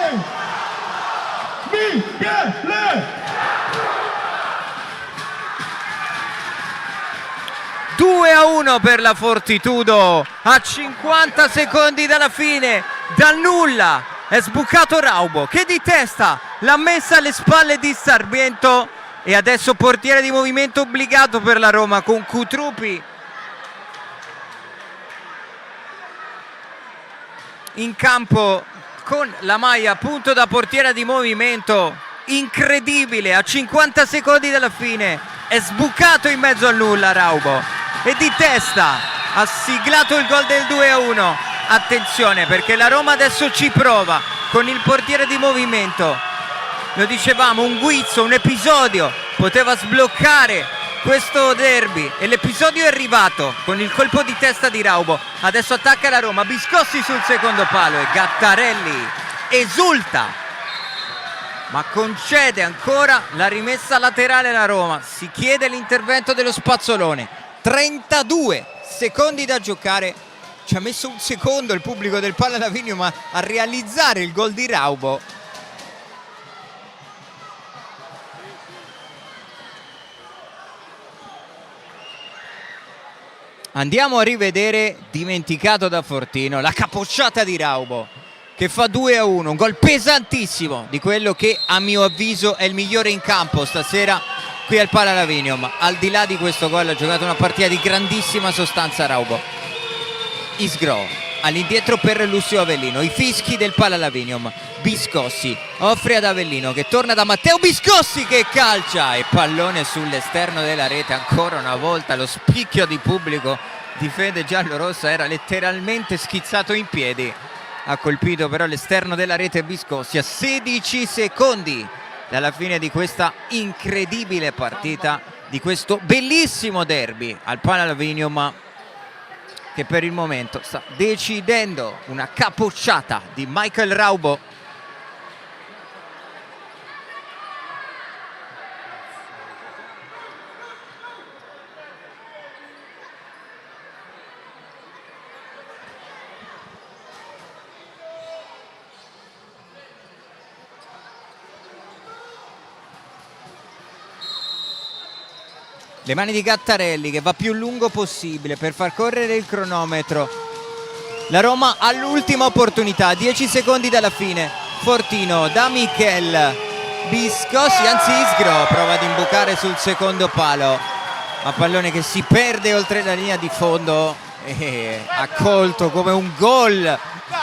2-1 per la Fortitudo a 50 secondi dalla fine. Dal nulla è sbucato Raubo che di testa l'ha messa alle spalle di Sarmiento e adesso portiere di movimento obbligato per la Roma con Cutrupi in campo con la maglia appunto da portiera di movimento. Incredibile, a 50 secondi dalla fine è sbucato in mezzo al nulla Raubo e di testa ha siglato il gol del 2-1. Attenzione perché la Roma adesso ci prova con il portiere di movimento. Lo dicevamo, un guizzo, un episodio poteva sbloccare questo derby e l'episodio è arrivato con il colpo di testa di Raubo. Adesso attacca la Roma, Biscossi sul secondo palo e Gattarelli esulta ma concede ancora la rimessa laterale alla Roma. Si chiede l'intervento dello Spazzolone. 32 secondi da giocare, ci ha messo un secondo il pubblico del Palla Lavinium a realizzare il gol di Raubo. Andiamo a rivedere, dimenticato da Fortino, la capocciata di Raubo che fa 2-1, un gol pesantissimo di quello che a mio avviso è il migliore in campo stasera qui al Palla Lavinium. Al di là di questo gol ha giocato una partita di grandissima sostanza Raubo. Isgro all'indietro per Lucio Avellino, i fischi del Palla Lavinium. Biscossi offre ad Avellino che torna da Matteo Biscossi che calcia e pallone sull'esterno della rete. Ancora una volta lo spicchio di pubblico di Fede Giallorossa era letteralmente schizzato in piedi. Ha colpito però l'esterno della rete Biscossi a 16 secondi dalla fine di questa incredibile partita, di questo bellissimo derby al Palla Lavinium che per il momento sta decidendo una capocciata di Michael Raubo. Le mani di Gattarelli che va più lungo possibile per far correre il cronometro. La Roma ha l'ultima opportunità, 10 secondi dalla fine. Fortino da Michel Biscossi, anzi Isgro prova ad imbucare sul secondo palo, ma pallone che si perde oltre la linea di fondo e accolto come un gol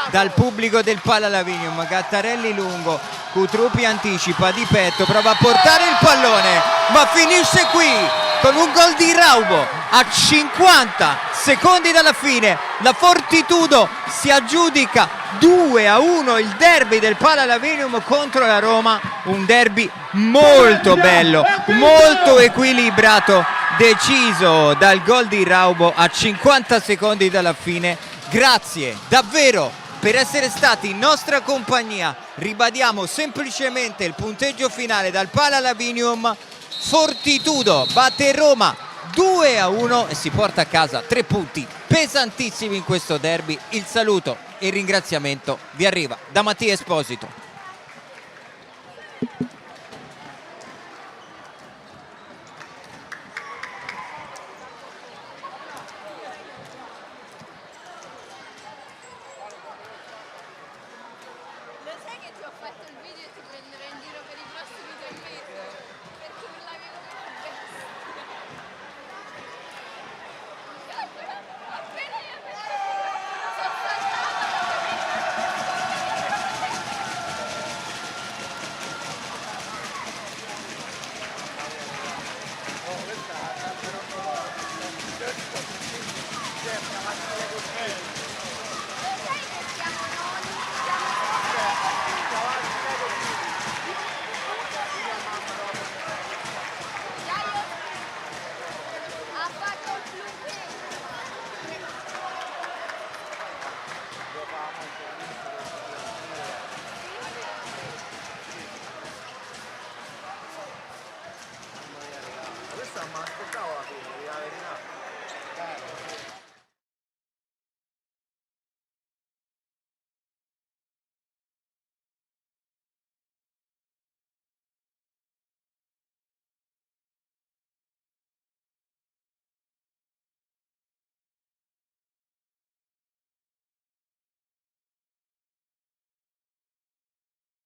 dal pubblico del Pala Lavinium. Gattarelli lungo, Cutruppi anticipa di petto, prova a portare il pallone, ma finisce qui con un gol di Raubo a 50 secondi dalla fine. La Fortitudo si aggiudica 2-1 il derby del Pala Lavinium contro la Roma, un derby molto bello, molto equilibrato, deciso dal gol di Raubo a 50 secondi dalla fine. Grazie davvero per essere stati in nostra compagnia. Ribadiamo semplicemente il punteggio finale dal Pala Lavinium. Fortitudo batte Roma 2-1 e si porta a casa 3 punti pesantissimi in questo derby. Il saluto e il ringraziamento vi arriva da Mattia Esposito. Lo sai che ti ho fatto il video e ti prenderò in giro per i prossimi 3 mesi?